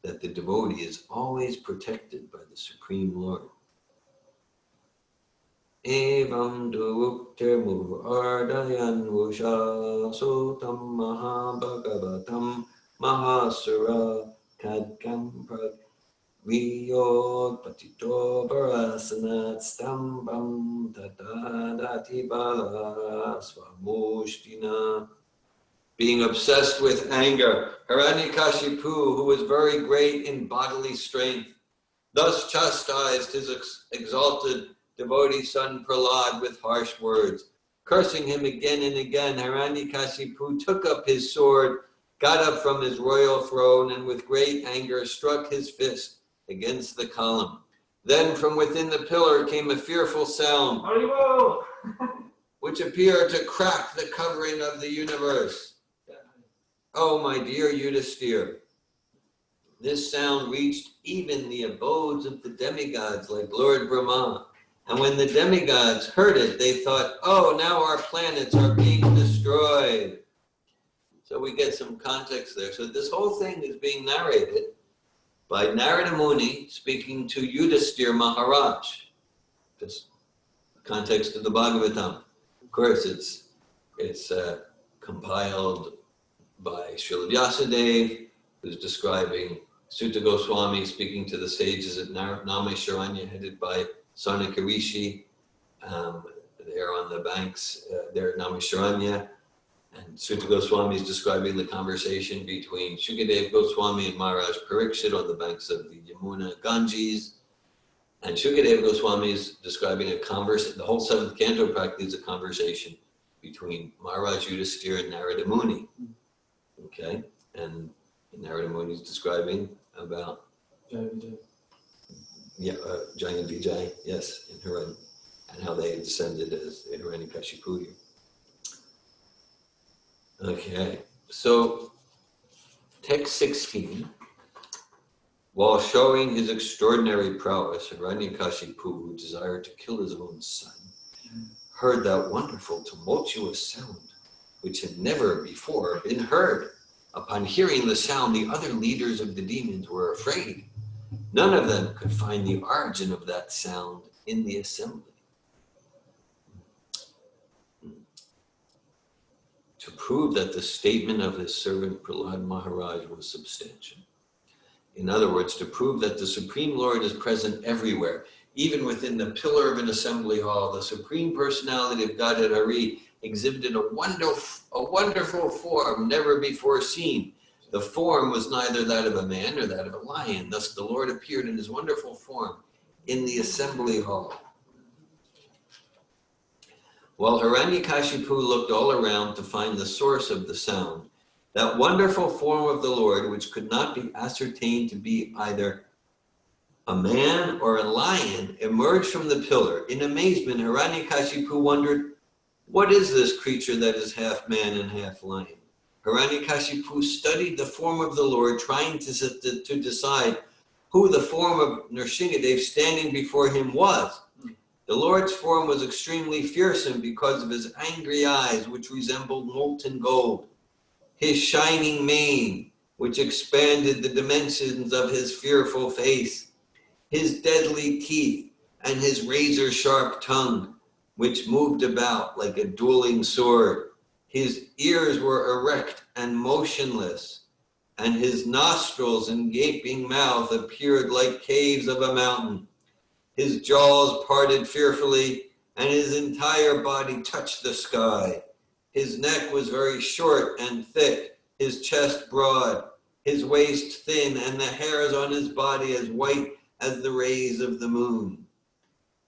that the devotee is always protected by the Supreme Lord. Evam duvukte ardayan vusha sotam mahabhagavatam mahasura kadkam prag viyod patito varasanat stambam tatadati bala svamushtina. Being obsessed with anger, Hiranyakashipu, who was very great in bodily strength, thus chastised his exalted devotee son Prahlad with harsh words. Cursing him again and again, Hiranyakashipu took up his sword, got up from his royal throne, and with great anger struck his fist against the column. Then from within the pillar came a fearful sound, which appeared to crack the covering of the universe. Oh, my dear Yudhisthira, this sound reached even the abodes of the demigods like Lord Brahma. And when the demigods heard it, they thought, "Oh, now our planets are being destroyed." So we get some context there. So this whole thing is being narrated by Narada Muni speaking to Yudhisthira Maharaj. This context of the Bhagavatam. Of course, it's compiled by Srila Vyasadeva, who's describing Sutta Goswami speaking to the sages at Naimisharanya, headed by Sarnaka Rishi. They're on the banks, they're at Naimisharanya, and Sutta Goswami is describing the conversation between Shukadeva Goswami and Maharaj Parikshit on the banks of the Yamuna Ganges. And Shukadeva Goswami is describing the whole 7th canto practically is a conversation between Maharaj Yudhisthira and Narada Muni. Okay, and Narada Muni is describing about Jaya and Vijay, yes, in Hiran, and how they descended as Hiranyakashipu. Okay, so text 16 While showing his extraordinary prowess, Hiranyakashipu, who desired to kill his own son, heard that wonderful tumultuous sound, which had never before been heard. Upon hearing the sound, the other leaders of the demons were afraid. None of them could find the origin of that sound in the assembly. To prove that the statement of his servant Prahlad Maharaj was substantial. In other words, to prove that the Supreme Lord is present everywhere, even within the pillar of an assembly hall, the Supreme Personality of Godhead Hari exhibited a wonderful form never before seen. The form was neither that of a man nor that of a lion. Thus the Lord appeared in his wonderful form in the assembly hall. While Hiranyakashipu looked all around to find the source of the sound, that wonderful form of the Lord, which could not be ascertained to be either a man or a lion, emerged from the pillar. In amazement, Hiranyakashipu wondered, what is this creature that is half man and half lion? Hiranyakashipu studied the form of the Lord, trying to decide who the form of Narasimha Dev standing before him was. The Lord's form was extremely fearsome because of his angry eyes, which resembled molten gold, his shining mane, which expanded the dimensions of his fearful face, his deadly teeth, and his razor-sharp tongue, which moved about like a dueling sword. His ears were erect and motionless, and his nostrils and gaping mouth appeared like caves of a mountain. His jaws parted fearfully, and his entire body touched the sky. His neck was very short and thick, his chest broad, his waist thin, and the hairs on his body as white as the rays of the moon.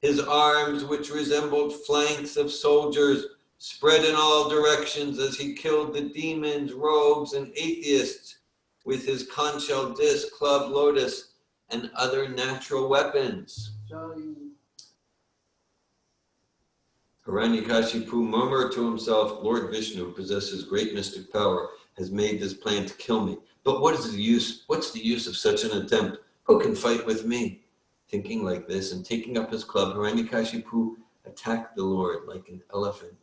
His arms, which resembled flanks of soldiers, spread in all directions as he killed the demons, rogues, and atheists with his conch shell disc, club, lotus, and other natural weapons. Hiranyakashipu murmured to himself, Lord Vishnu, who possesses great mystic power, has made this plan to kill me. But what is the use? What's the use of such an attempt? Who can fight with me? Thinking like this and taking up his club, Hiranyakashipu attacked the Lord like an elephant.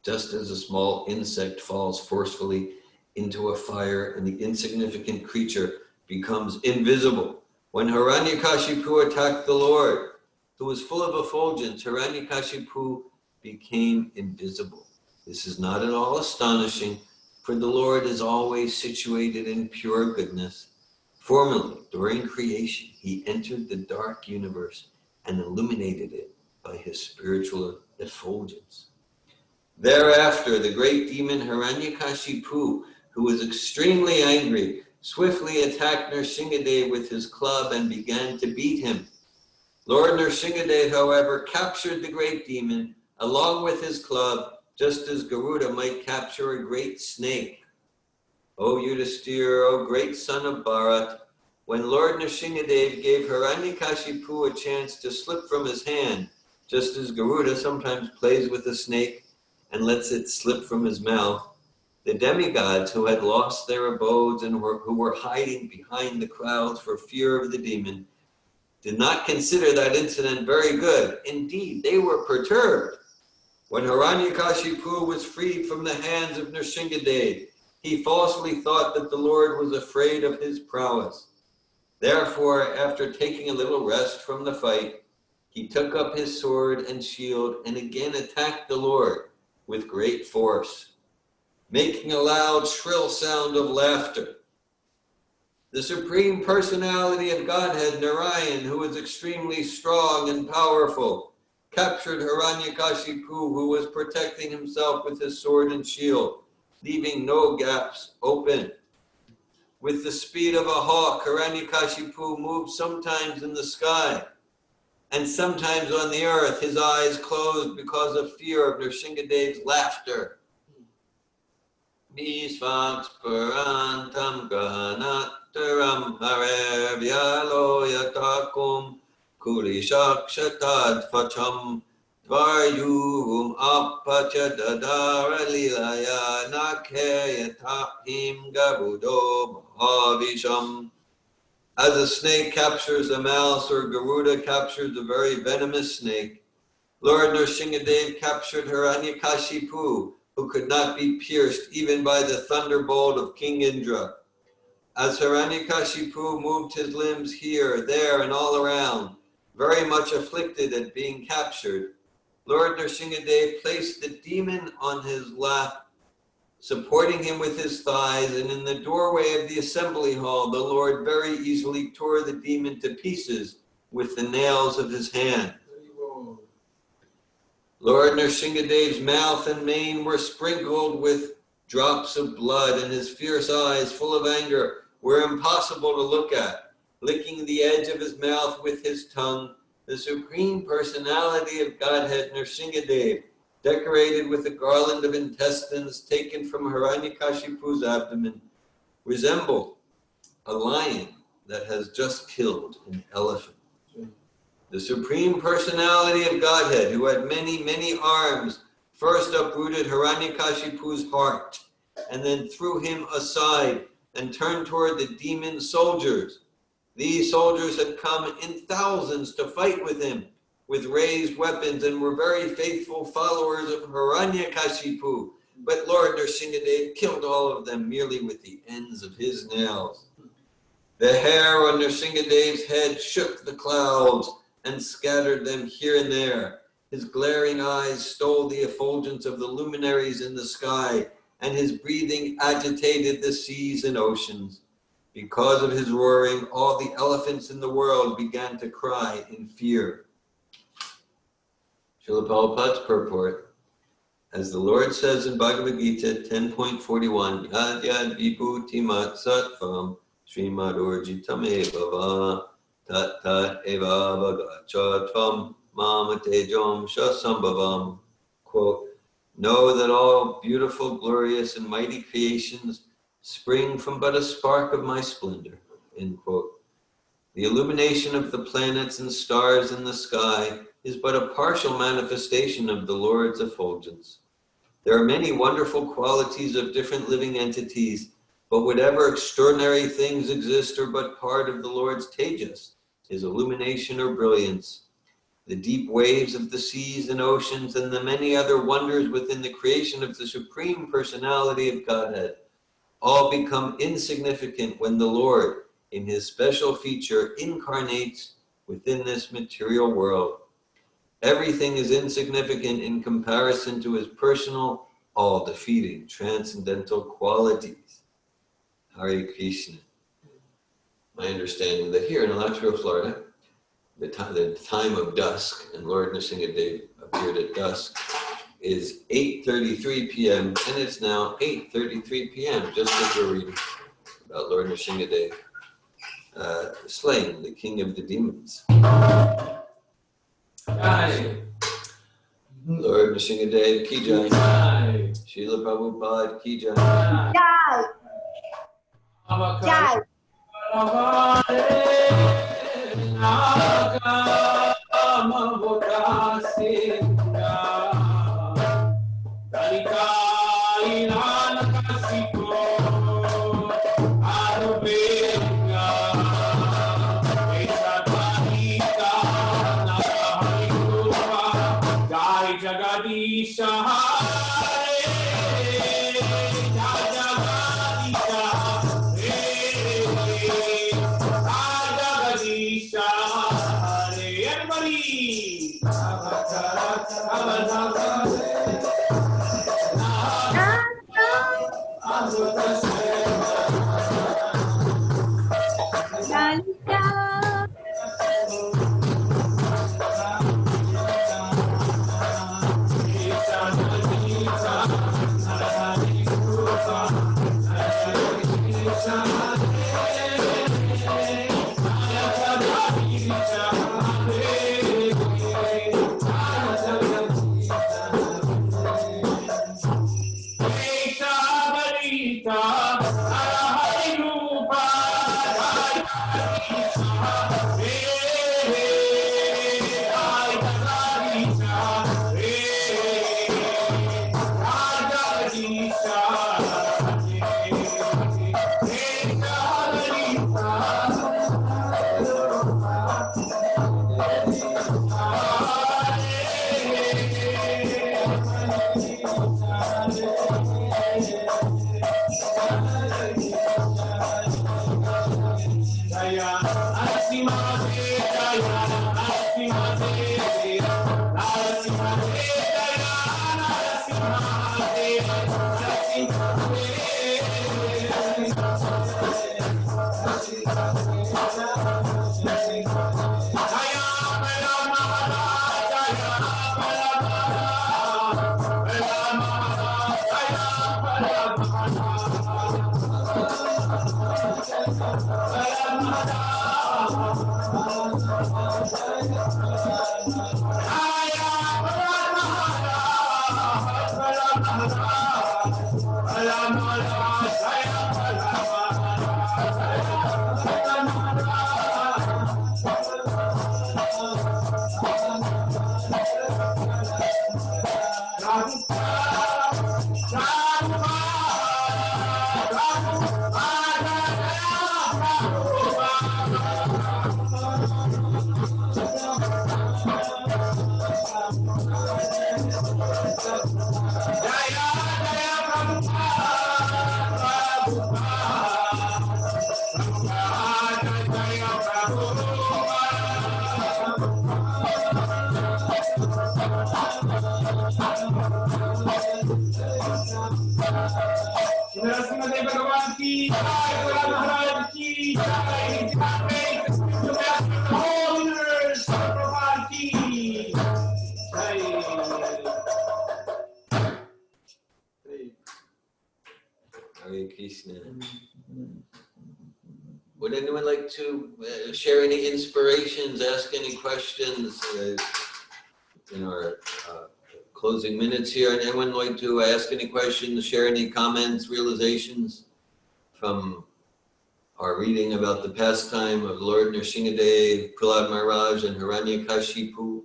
Just as a small insect falls forcefully into a fire and the insignificant creature becomes invisible. When Hiranyakashipu attacked the Lord, who was full of effulgence, Hiranyakashipu became invisible. This is not at all astonishing, for the Lord is always situated in pure goodness. Formerly, during creation, he entered the dark universe and illuminated it by his spiritual effulgence. Thereafter, the great demon Hiranyakashipu, who was extremely angry, swiftly attacked Narasimha Dev with his club and began to beat him. Lord Narasimha Dev, however, captured the great demon along with his club, just as Garuda might capture a great snake. O Yudhisthira, O great son of Bharat, when Lord Narasimha Dev gave Hiranyakashipu a chance to slip from his hand, just as Garuda sometimes plays with a snake and lets it slip from his mouth, the demigods who had lost their abodes and who were hiding behind the crowds for fear of the demon did not consider that incident very good. Indeed, they were perturbed. When Hiranyakashipu was freed from the hands of Narasimha Dev, he falsely thought that the Lord was afraid of his prowess. Therefore, after taking a little rest from the fight, he took up his sword and shield and again attacked the Lord with great force, making a loud, shrill sound of laughter. The Supreme Personality of Godhead, Narayan, who was extremely strong and powerful, captured Hiranyakashipu, who was protecting himself with his sword and shield, leaving no gaps open. With the speed of a hawk, Hiranyakashipu moved sometimes in the sky and sometimes on the earth, his eyes closed because of fear of Narasimha Dev's laughter. Bisvax parantam gahanataram hare vyaloyatakum kulishakshtad facham dvaryuhum apacha dadara lilaya nakheyatahim gabudo mahavisham As a snake captures a mouse or Garuda captures a very venomous snake, Lord Narasimha Dev captured Hiranyakashipu, who could not be pierced even by the thunderbolt of King Indra. As Hiranyakashipu moved his limbs here, there, and all around, very much afflicted at being captured, Lord Narasimha Dev placed the demon on his lap, supporting him with his thighs, and in the doorway of the assembly hall, the Lord very easily tore the demon to pieces with the nails of his hand. Lord Narasimha Dev's mouth and mane were sprinkled with drops of blood, and his fierce eyes, full of anger, were impossible to look at. Licking the edge of his mouth with his tongue, the Supreme Personality of Godhead, Narasimha Dev, decorated with a garland of intestines taken from Hiranyakashipu's abdomen, resembled a lion that has just killed an elephant. The Supreme Personality of Godhead, who had many, many arms, first uprooted Hiranyakashipu's heart, and then threw him aside and turned toward the demon soldiers. These soldiers had come in thousands to fight with him, with raised weapons, and were very faithful followers of Hiranyakashipu. But Lord Narasimha Dev killed all of them merely with the ends of his nails. The hair on Narasimha Dev's head shook the clouds and scattered them here and there. His glaring eyes stole the effulgence of the luminaries in the sky, and his breathing agitated the seas and oceans. Because of his roaring, all the elephants in the world began to cry in fear. Srila Prabhupada's purport, as the Lord says in Bhagavad Gita 10.41, Yad Yad Vibhuti Mat Sattvam Srimad Urjitam Eva Tat Tat Eva Vagachatvam Mama Tejom Shasambhavam. Quote, know that all beautiful, glorious, and mighty creations spring from but a spark of my splendor. End quote. The illumination of the planets and stars in the sky is but a partial manifestation of the Lord's effulgence. There are many wonderful qualities of different living entities, but whatever extraordinary things exist are but part of the Lord's tejas, his illumination or brilliance. The deep waves of the seas and oceans and the many other wonders within the creation of the Supreme Personality of Godhead all become insignificant when the Lord, in his special feature, incarnates within this material world. Everything is insignificant in comparison to his personal, all-defeating, transcendental qualities. Hare Krishna. My understanding that here in Alachua, Florida, the time of dusk, and Lord Narasimha Dev appeared at dusk, is 8:33 p.m. and it's now 8:33 p.m. just as we're reading about Lord Narasimha Dev slaying the king of the demons. Jai. Lord Narasimha Dev ki jai. Jai. Srila Prabhupada ki jai. Jai. Jai. Everybody! Narasimha Dev Bhagavan ki jai, Govinda Maharaj ki jai, holiness Prabhupada ki jai. Hare Krishna. Would anyone like to share any inspirations, ask any questions in our closing minutes here? And anyone like to ask any questions, share any comments, realizations from our reading about the pastime of Lord Narasimha Dev, Prahlad Maharaj, and Hiranyakashipu?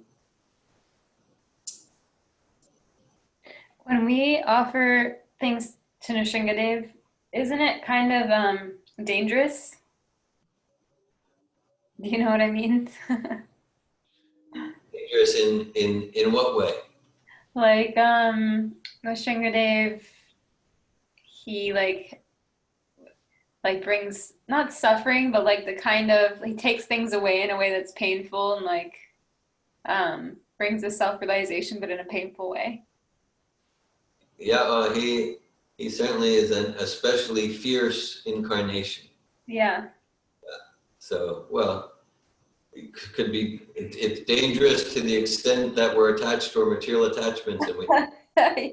When we offer things to Narasimha Dev, isn't it kind of dangerous? Do you know what I mean? Dangerous in what way? Like Narasimha Dev, he like brings not suffering, but like the kind of, he takes things away in a way that's painful and like brings a self-realization, but in a painful way. Yeah, he certainly is an especially fierce incarnation. Yeah. So, well, it could be, it's dangerous to the extent that we're attached to our material attachments, and Yeah.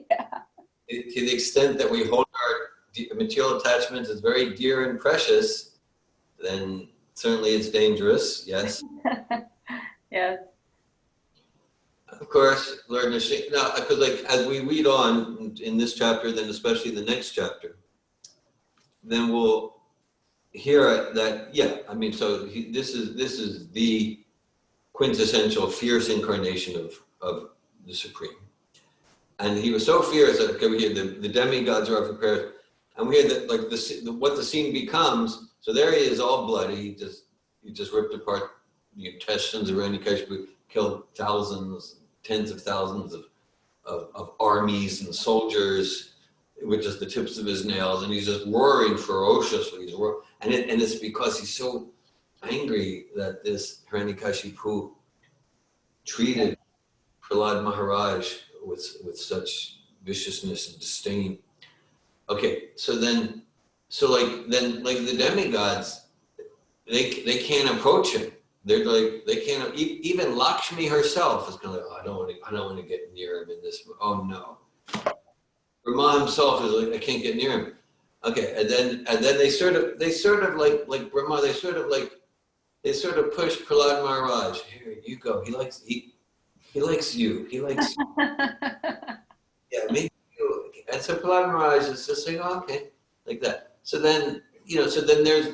to the extent that we hold our material attachments as very dear and precious, then certainly it's dangerous, yes. Yeah. Of course, Lord Narasimha, now, because like as we read on in this chapter, then especially the next chapter, then we'll hear that, yeah, I mean, so this is the quintessential fierce incarnation of the Supreme. And he was so fierce that, okay, we hear the demigods are offered prayers, and we hear that like what the scene becomes. So there he is, all bloody. He just ripped apart the intestines of Hiranyakashipu, killed thousands, tens of thousands of armies and soldiers with just the tips of his nails, and he's just roaring ferociously. And it's because he's so angry that this Hiranyakashipu treated Prahlad Maharaj with such viciousness and disdain. Okay, so the demigods, they can't approach him. They're like, they can't, even Lakshmi herself is kind of like, oh, I don't want to get near him in this. Oh no. Brahma himself is like, I can't get near him. Okay, and then they sort of like Brahma, they sort of push Prahlad Maharaj. Here you go. He likes you. He likes you. Yeah, maybe you. And so Prahlad Maharaj is just saying, oh, okay, like that. So then, there's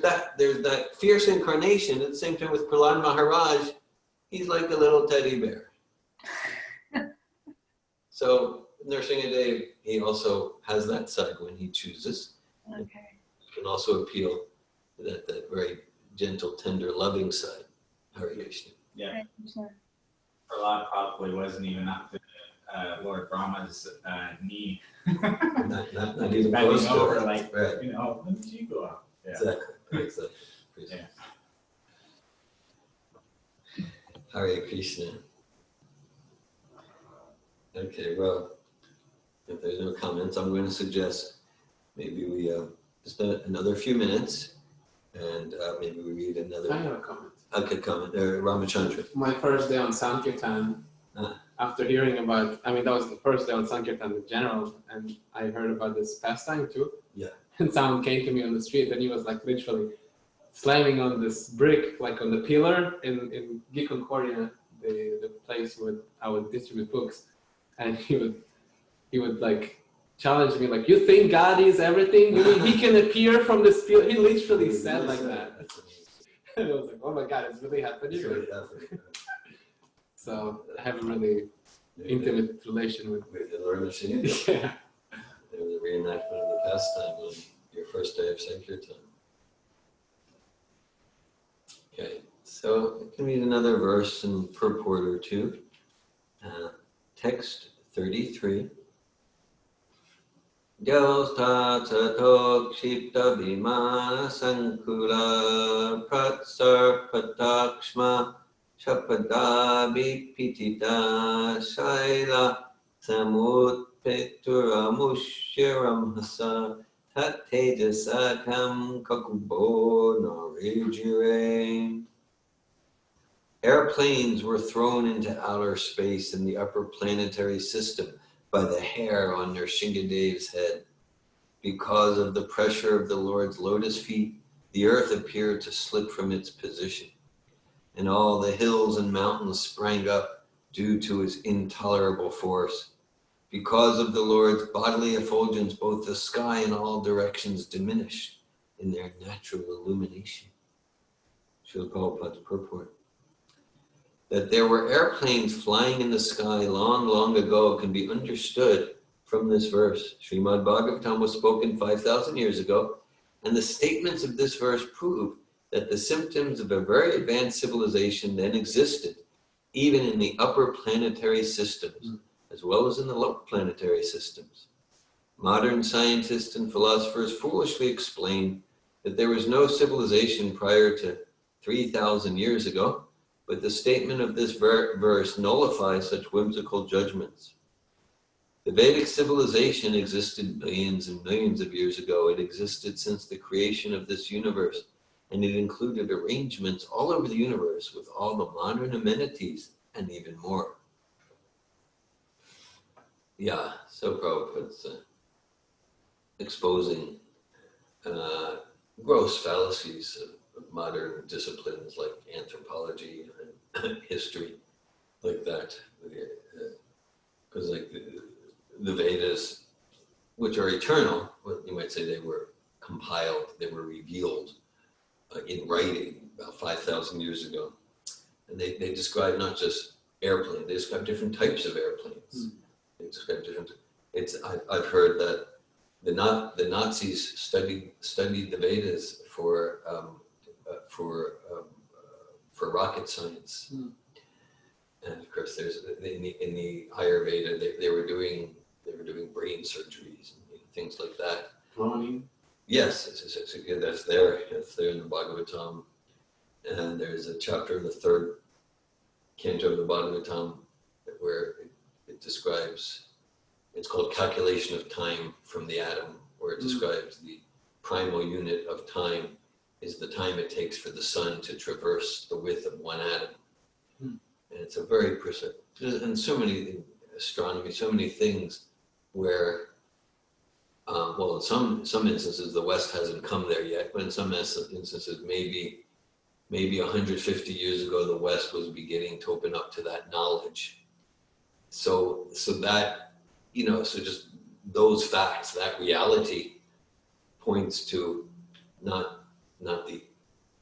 that fierce incarnation. At the same time with Prahlad Maharaj, he's like a little teddy bear. So Narasimha Dev, he also has that side when he chooses. Okay. He can also appeal to that very gentle, tender, loving side. Hare Krishna. Yeah. Prahlad probably wasn't even up to Lord Brahma's knee. not even close to over, it. like, Right. when did you go up? Yeah. Exactly. Yeah. Hare Krishna. Okay, well, if there's no comments, I'm going to suggest maybe we just another few minutes, and maybe we read another. I have a comment. Okay, comment. Ramachandra. My first day on Sankirtan, after hearing about, that was the first day on Sankirtan in general, and I heard about this pastime too. Yeah. And someone came to me on the street, and he was like literally slamming on this brick, like on the pillar in Concordia, the place where I would distribute books, and he would like challenged me, like, you think God is everything? You mean he can appear from the field? He literally said like that. And I was like, oh my God, it's really happening. So I have a really intimate relation with Narasimha Dev. yeah. There was a reenactment of the pastime on your first day of Sankirtan. Okay, so I can read another verse and purport or two. Text 33. Gyalsta chatok shipta vimana sankula pratsar patakshma shapada pitita shaila samut petura mushiram hasa tat tejasakam kakubo narejire. Airplanes were thrown into outer space in the upper planetary system by the hair on Narasimha Dev's head. Because of the pressure of the Lord's lotus feet, the earth appeared to slip from its position, and all the hills and mountains sprang up due to its intolerable force. Because of the Lord's bodily effulgence, both the sky and all directions diminished in their natural illumination. Srila Prabhupada's purport. That there were airplanes flying in the sky long, long ago can be understood from this verse. Srimad Bhagavatam was spoken 5,000 years ago, and the statements of this verse prove that the symptoms of a very advanced civilization then existed, even in the upper planetary systems, as well as in the lower planetary systems. Modern scientists and philosophers foolishly explain that there was no civilization prior to 3,000 years ago, but the statement of this verse nullifies such whimsical judgments. The Vedic civilization existed millions and millions of years ago. It existed since the creation of this universe, and it included arrangements all over the universe with all the modern amenities and even more. Yeah, so Prabhupada's exposing gross fallacies of modern disciplines like anthropology and history, like that. Because like the Vedas, which are eternal, you might say they were compiled, they were revealed in writing about 5,000 years ago. And they describe not just airplanes, they describe different types of airplanes. They describe different, I've heard that the Nazis studied the Vedas for rocket science, and of course, there's in the higher Veda they were doing brain surgeries and things like that. Cloning. Yes, that's there in the Bhagavatam, and there's a chapter in the third canto of the Bhagavatam where it describes. It's called Calculation of Time from the Atom, where it describes the primal unit of time is the time it takes for the sun to traverse the width of one atom. And it's a very precise, and so many astronomy, so many things where, well, in some instances the West hasn't come there yet, but in some instances maybe 150 years ago the West was beginning to open up to that knowledge. So that, so just those facts, that reality points to not the,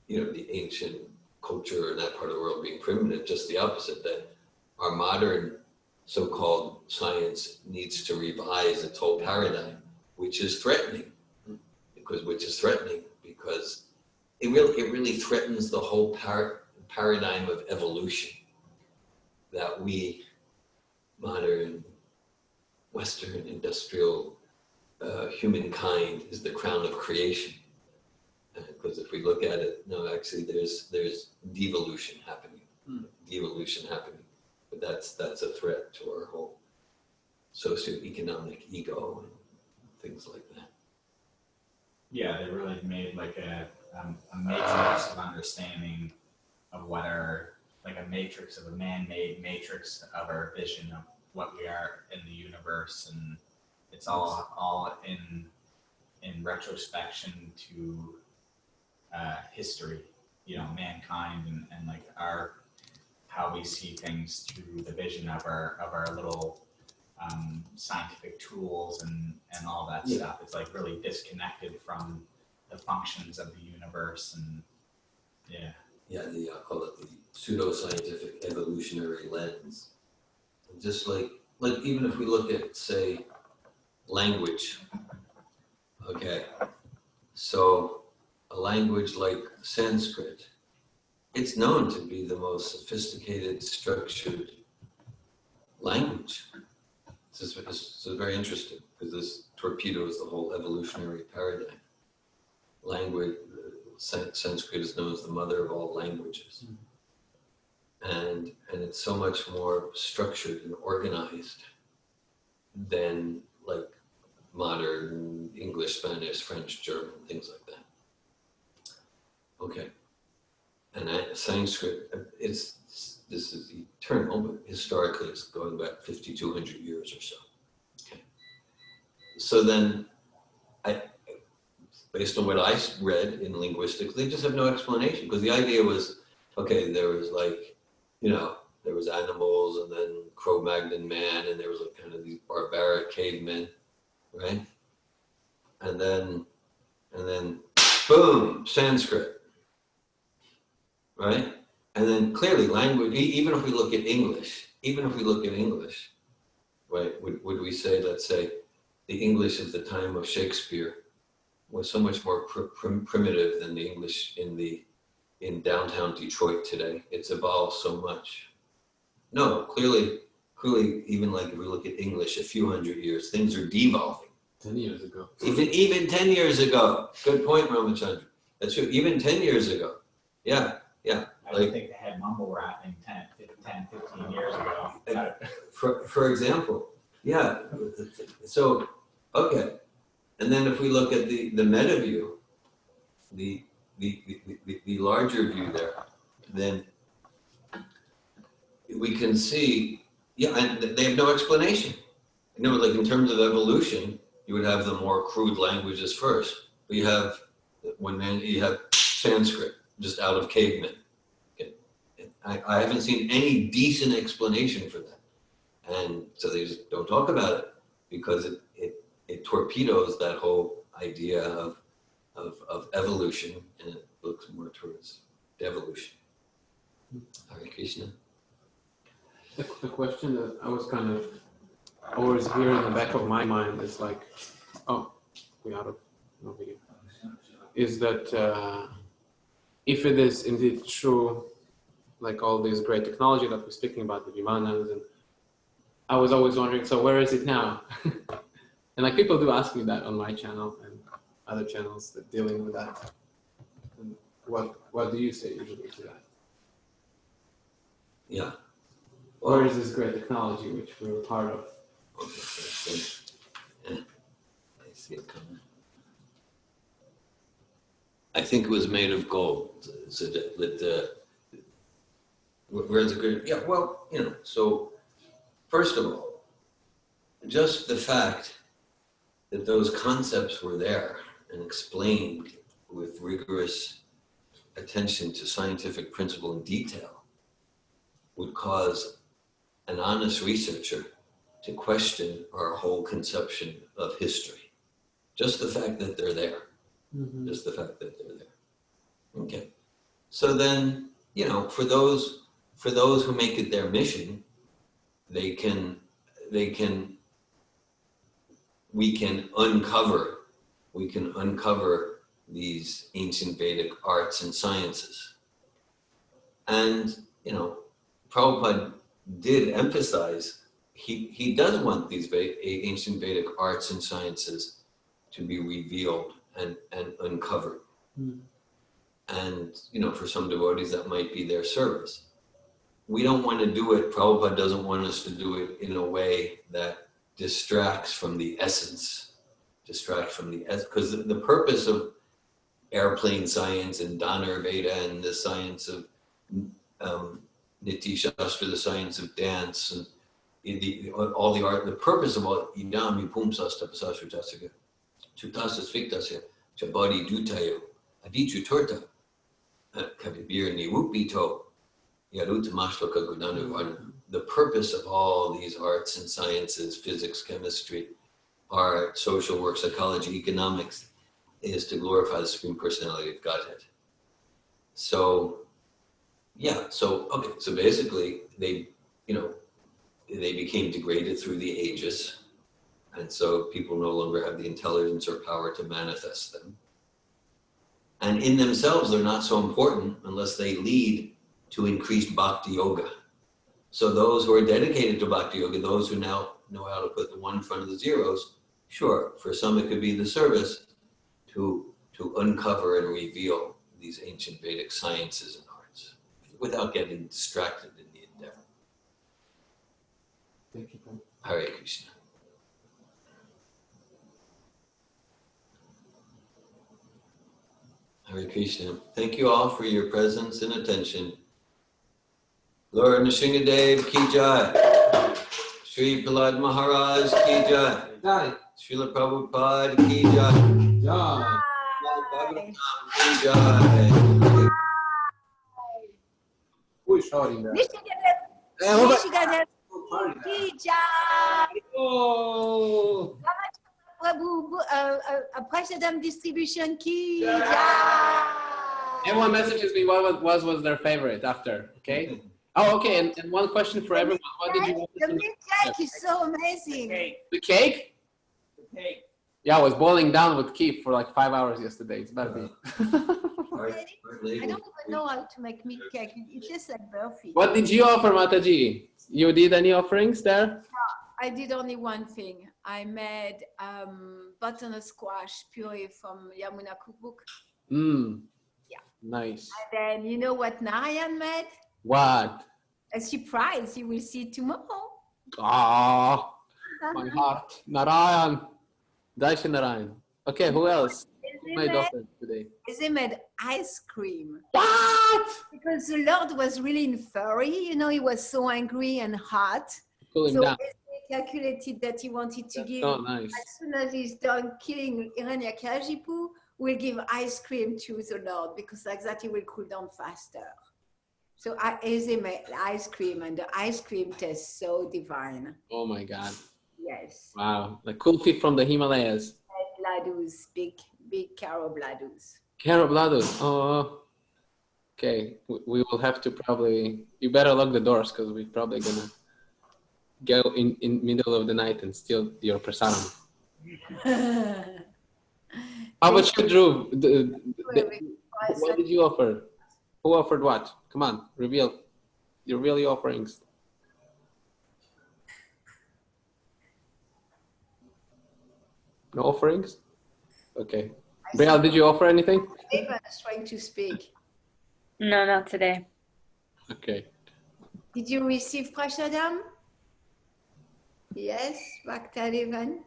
the ancient culture in that part of the world being primitive, just the opposite, that our modern so-called science needs to revise its whole paradigm, which is threatening, because it really threatens the whole paradigm of evolution that we, modern Western industrial humankind, is the crown of creation. Because if we look at it, no, actually there's devolution happening, but that's a threat to our whole socioeconomic ego and things like that. Yeah, they really made like a matrix of understanding of what our, like a matrix of a man-made matrix of our vision of what we are in the universe, and it's all in retrospection to history, mankind, and like how we see things through the vision of our little scientific tools and all that stuff. It's like really disconnected from the functions of the universe and I call it the pseudo-scientific evolutionary lens. And just like even if we look at, say, language, okay, so a language like Sanskrit, it's known to be the most sophisticated, structured language. This is very interesting because this torpedoes the whole evolutionary paradigm. Language, Sanskrit is known as the mother of all languages. And it's so much more structured and organized than like modern English, Spanish, French, German, things like that. Okay. And Sanskrit, this is eternal, but historically it's going back 5,200 years or so. Okay. So then, based on what I read in linguistics, they just have no explanation, because the idea was, okay, there was like, there was animals, and then Cro-Magnon man, and there was like kind of these barbaric cavemen, right? And then boom, Sanskrit, right? And then clearly language, even if we look at English, right, would we say, let's say, the English of the time of Shakespeare was so much more primitive than the English in downtown Detroit today. It's evolved so much. No, clearly, even like if we look at English a few hundred years, things are devolving. 10 years ago. Even 10 years ago. Good point, Ramachandra. That's true. Even 10 years ago. Yeah. I don't think they had mumble rapping 10, 15 years ago. For example, yeah. So, okay. And then if we look at the meta view, the larger view there, then we can see, and they have no explanation. Like in terms of evolution, you would have the more crude languages first. But you have Sanskrit, just out of cavemen. Okay. I haven't seen any decent explanation for that. And so they just don't talk about it, because it torpedoes that whole idea of evolution, and it looks more towards devolution. Hare Krishna. The question that I was kind of always here in the back of my mind is like, we out of no video, is that if it is indeed true, like all this great technology that we're speaking about, the Vimanas, and I was always wondering, so where is it now? And like people do ask me that on my channel and other channels that dealing with that. And what do you say usually to that? Yeah. Where is this great technology which we're part of? Okay, yeah. I see it coming. I think it was made of gold. So where's the good? Yeah, well, so first of all, just the fact that those concepts were there and explained with rigorous attention to scientific principle and detail would cause an honest researcher to question our whole conception of history. Just the fact that they're there. Mm-hmm. Just the fact that they're there. Okay. So then, for those who make it their mission, we can uncover these ancient Vedic arts and sciences. And, Prabhupada did emphasize, he does want these ancient Vedic arts and sciences to be revealed and uncovered. Mm. And, for some devotees, that might be their service. We don't want to do it, Prabhupada doesn't want us to do it in a way that distracts from the essence, because the purpose of airplane science and Danar Veda and the science of Niti Shastra, the science of dance, and all the art, the purpose of all idam yupumsas tapasasya tasya chutasas fictasya chabadi dutayo adichu torta kabibir niwupito yaruta mashlaka gudanu varna. the purpose of all these arts and sciences, physics, chemistry, art, social work, psychology, economics, is to glorify the Supreme Personality of Godhead. So, yeah, so basically they became degraded through the ages, and so people no longer have the intelligence or power to manifest them. And in themselves, they're not so important unless they lead to increased bhakti yoga. So those who are dedicated to bhakti yoga, those who now know how to put the one in front of the zeros, sure, for some it could be the service to uncover and reveal these ancient Vedic sciences and arts without getting distracted in the endeavor. Thank you. Hare Krishna. Hare Krishna. Thank you all for your presence and attention. Lord Narasimha Dev ki jai. Sri Prahlad Maharaj ki jai. Jai. Srila Prabhupada ki jai. Jai. Bhagavatam ki jai. Who is shouting that? Nishikadev ki jai. Oh. Prabhu, Prashadam distribution ki jai. Everyone messages me what was their favorite after, okay? Oh, okay, and one question for everyone. What did you want The to milk cake is so amazing. The cake? The cake. Yeah, I was boiling down with Keith for like 5 hours yesterday. It's better be. I don't even know how to make milk cake. It's just like Burfi. What did you offer, Mataji? You did any offerings there? I did only one thing. I made butternut squash puree from Yamuna cookbook. Mmm. Yeah. Nice. And then you know what Narayan made? What? A surprise. You will see tomorrow. Ah, my heart. Narayan. Jai Shri Narayan. Okay, who else? Who made offerings today? They made ice cream. What? Because the Lord was really in fury. You know, he was so angry and hot. Cool him So down. he calculated that he wanted to give, Oh, nice. as soon as he's done killing Hiranyakashipu, we'll give ice cream to the Lord, because like that he will cool down faster. So they made ice cream, and the ice cream tastes so divine. Oh my God. Yes. Wow. Like kulfi from the Himalayas. Ladus, big carob ladus. Carrot bladus. Oh. Okay. We will have to probably, you better lock the doors because we're probably gonna go in middle of the night and steal your prasadam. How about you, Drew? What did you offer? Who offered what? Come on, reveal your offerings. No offerings? Okay. Brielle, did you offer anything? Eva is trying to speak. No, not today. Okay. Did you receive Prashadam? Yes, Bhaktarivan.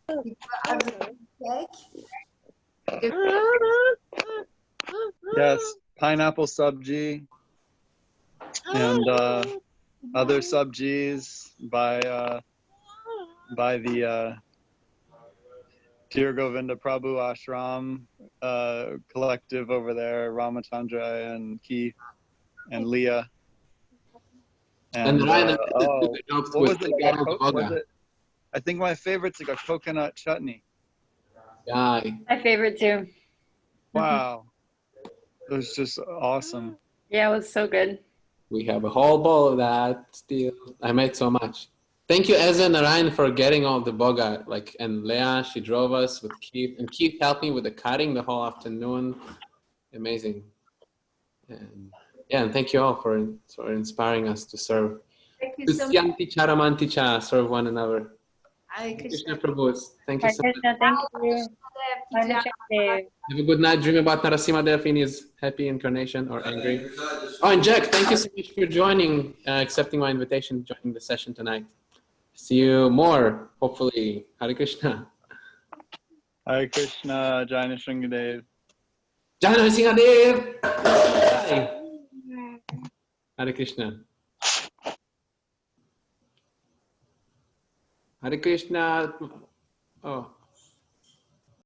Did you have the cake? Yes, pineapple sabji and other sabjis by the Dhira Govinda Prabhu Ashram collective over there, Ramachandra and Keith and Leah. And Ryan, what was it? Was it? I think my favorite's like a coconut chutney. Aye. My favorite too. Wow. It was just awesome. Yeah, it was so good. We have a whole bowl of that still. I made so much. Thank you, Eza and Ryan, for getting all the boga. And Leah, she drove us with Keith. And Keith helped me with the cutting the whole afternoon. Amazing. And thank you all for inspiring us to serve. Thank you so much. Tusyanti Charamanti Cha, serve one another. Hare Krishna Krishna. Prabhu, thank you Hare so much. Krishna, thank you. Narasimha. Have a good night. Dream about Narasimha Dev in his happy incarnation or angry. Oh, and Jack, thank you so much for joining, accepting my invitation, joining the session tonight. See you more, hopefully. Hare Krishna. Hare Krishna, Jai Narasimha Dev. Jai Narasimha Dev. Jai. Hare Krishna. Hare Krishna. Oh.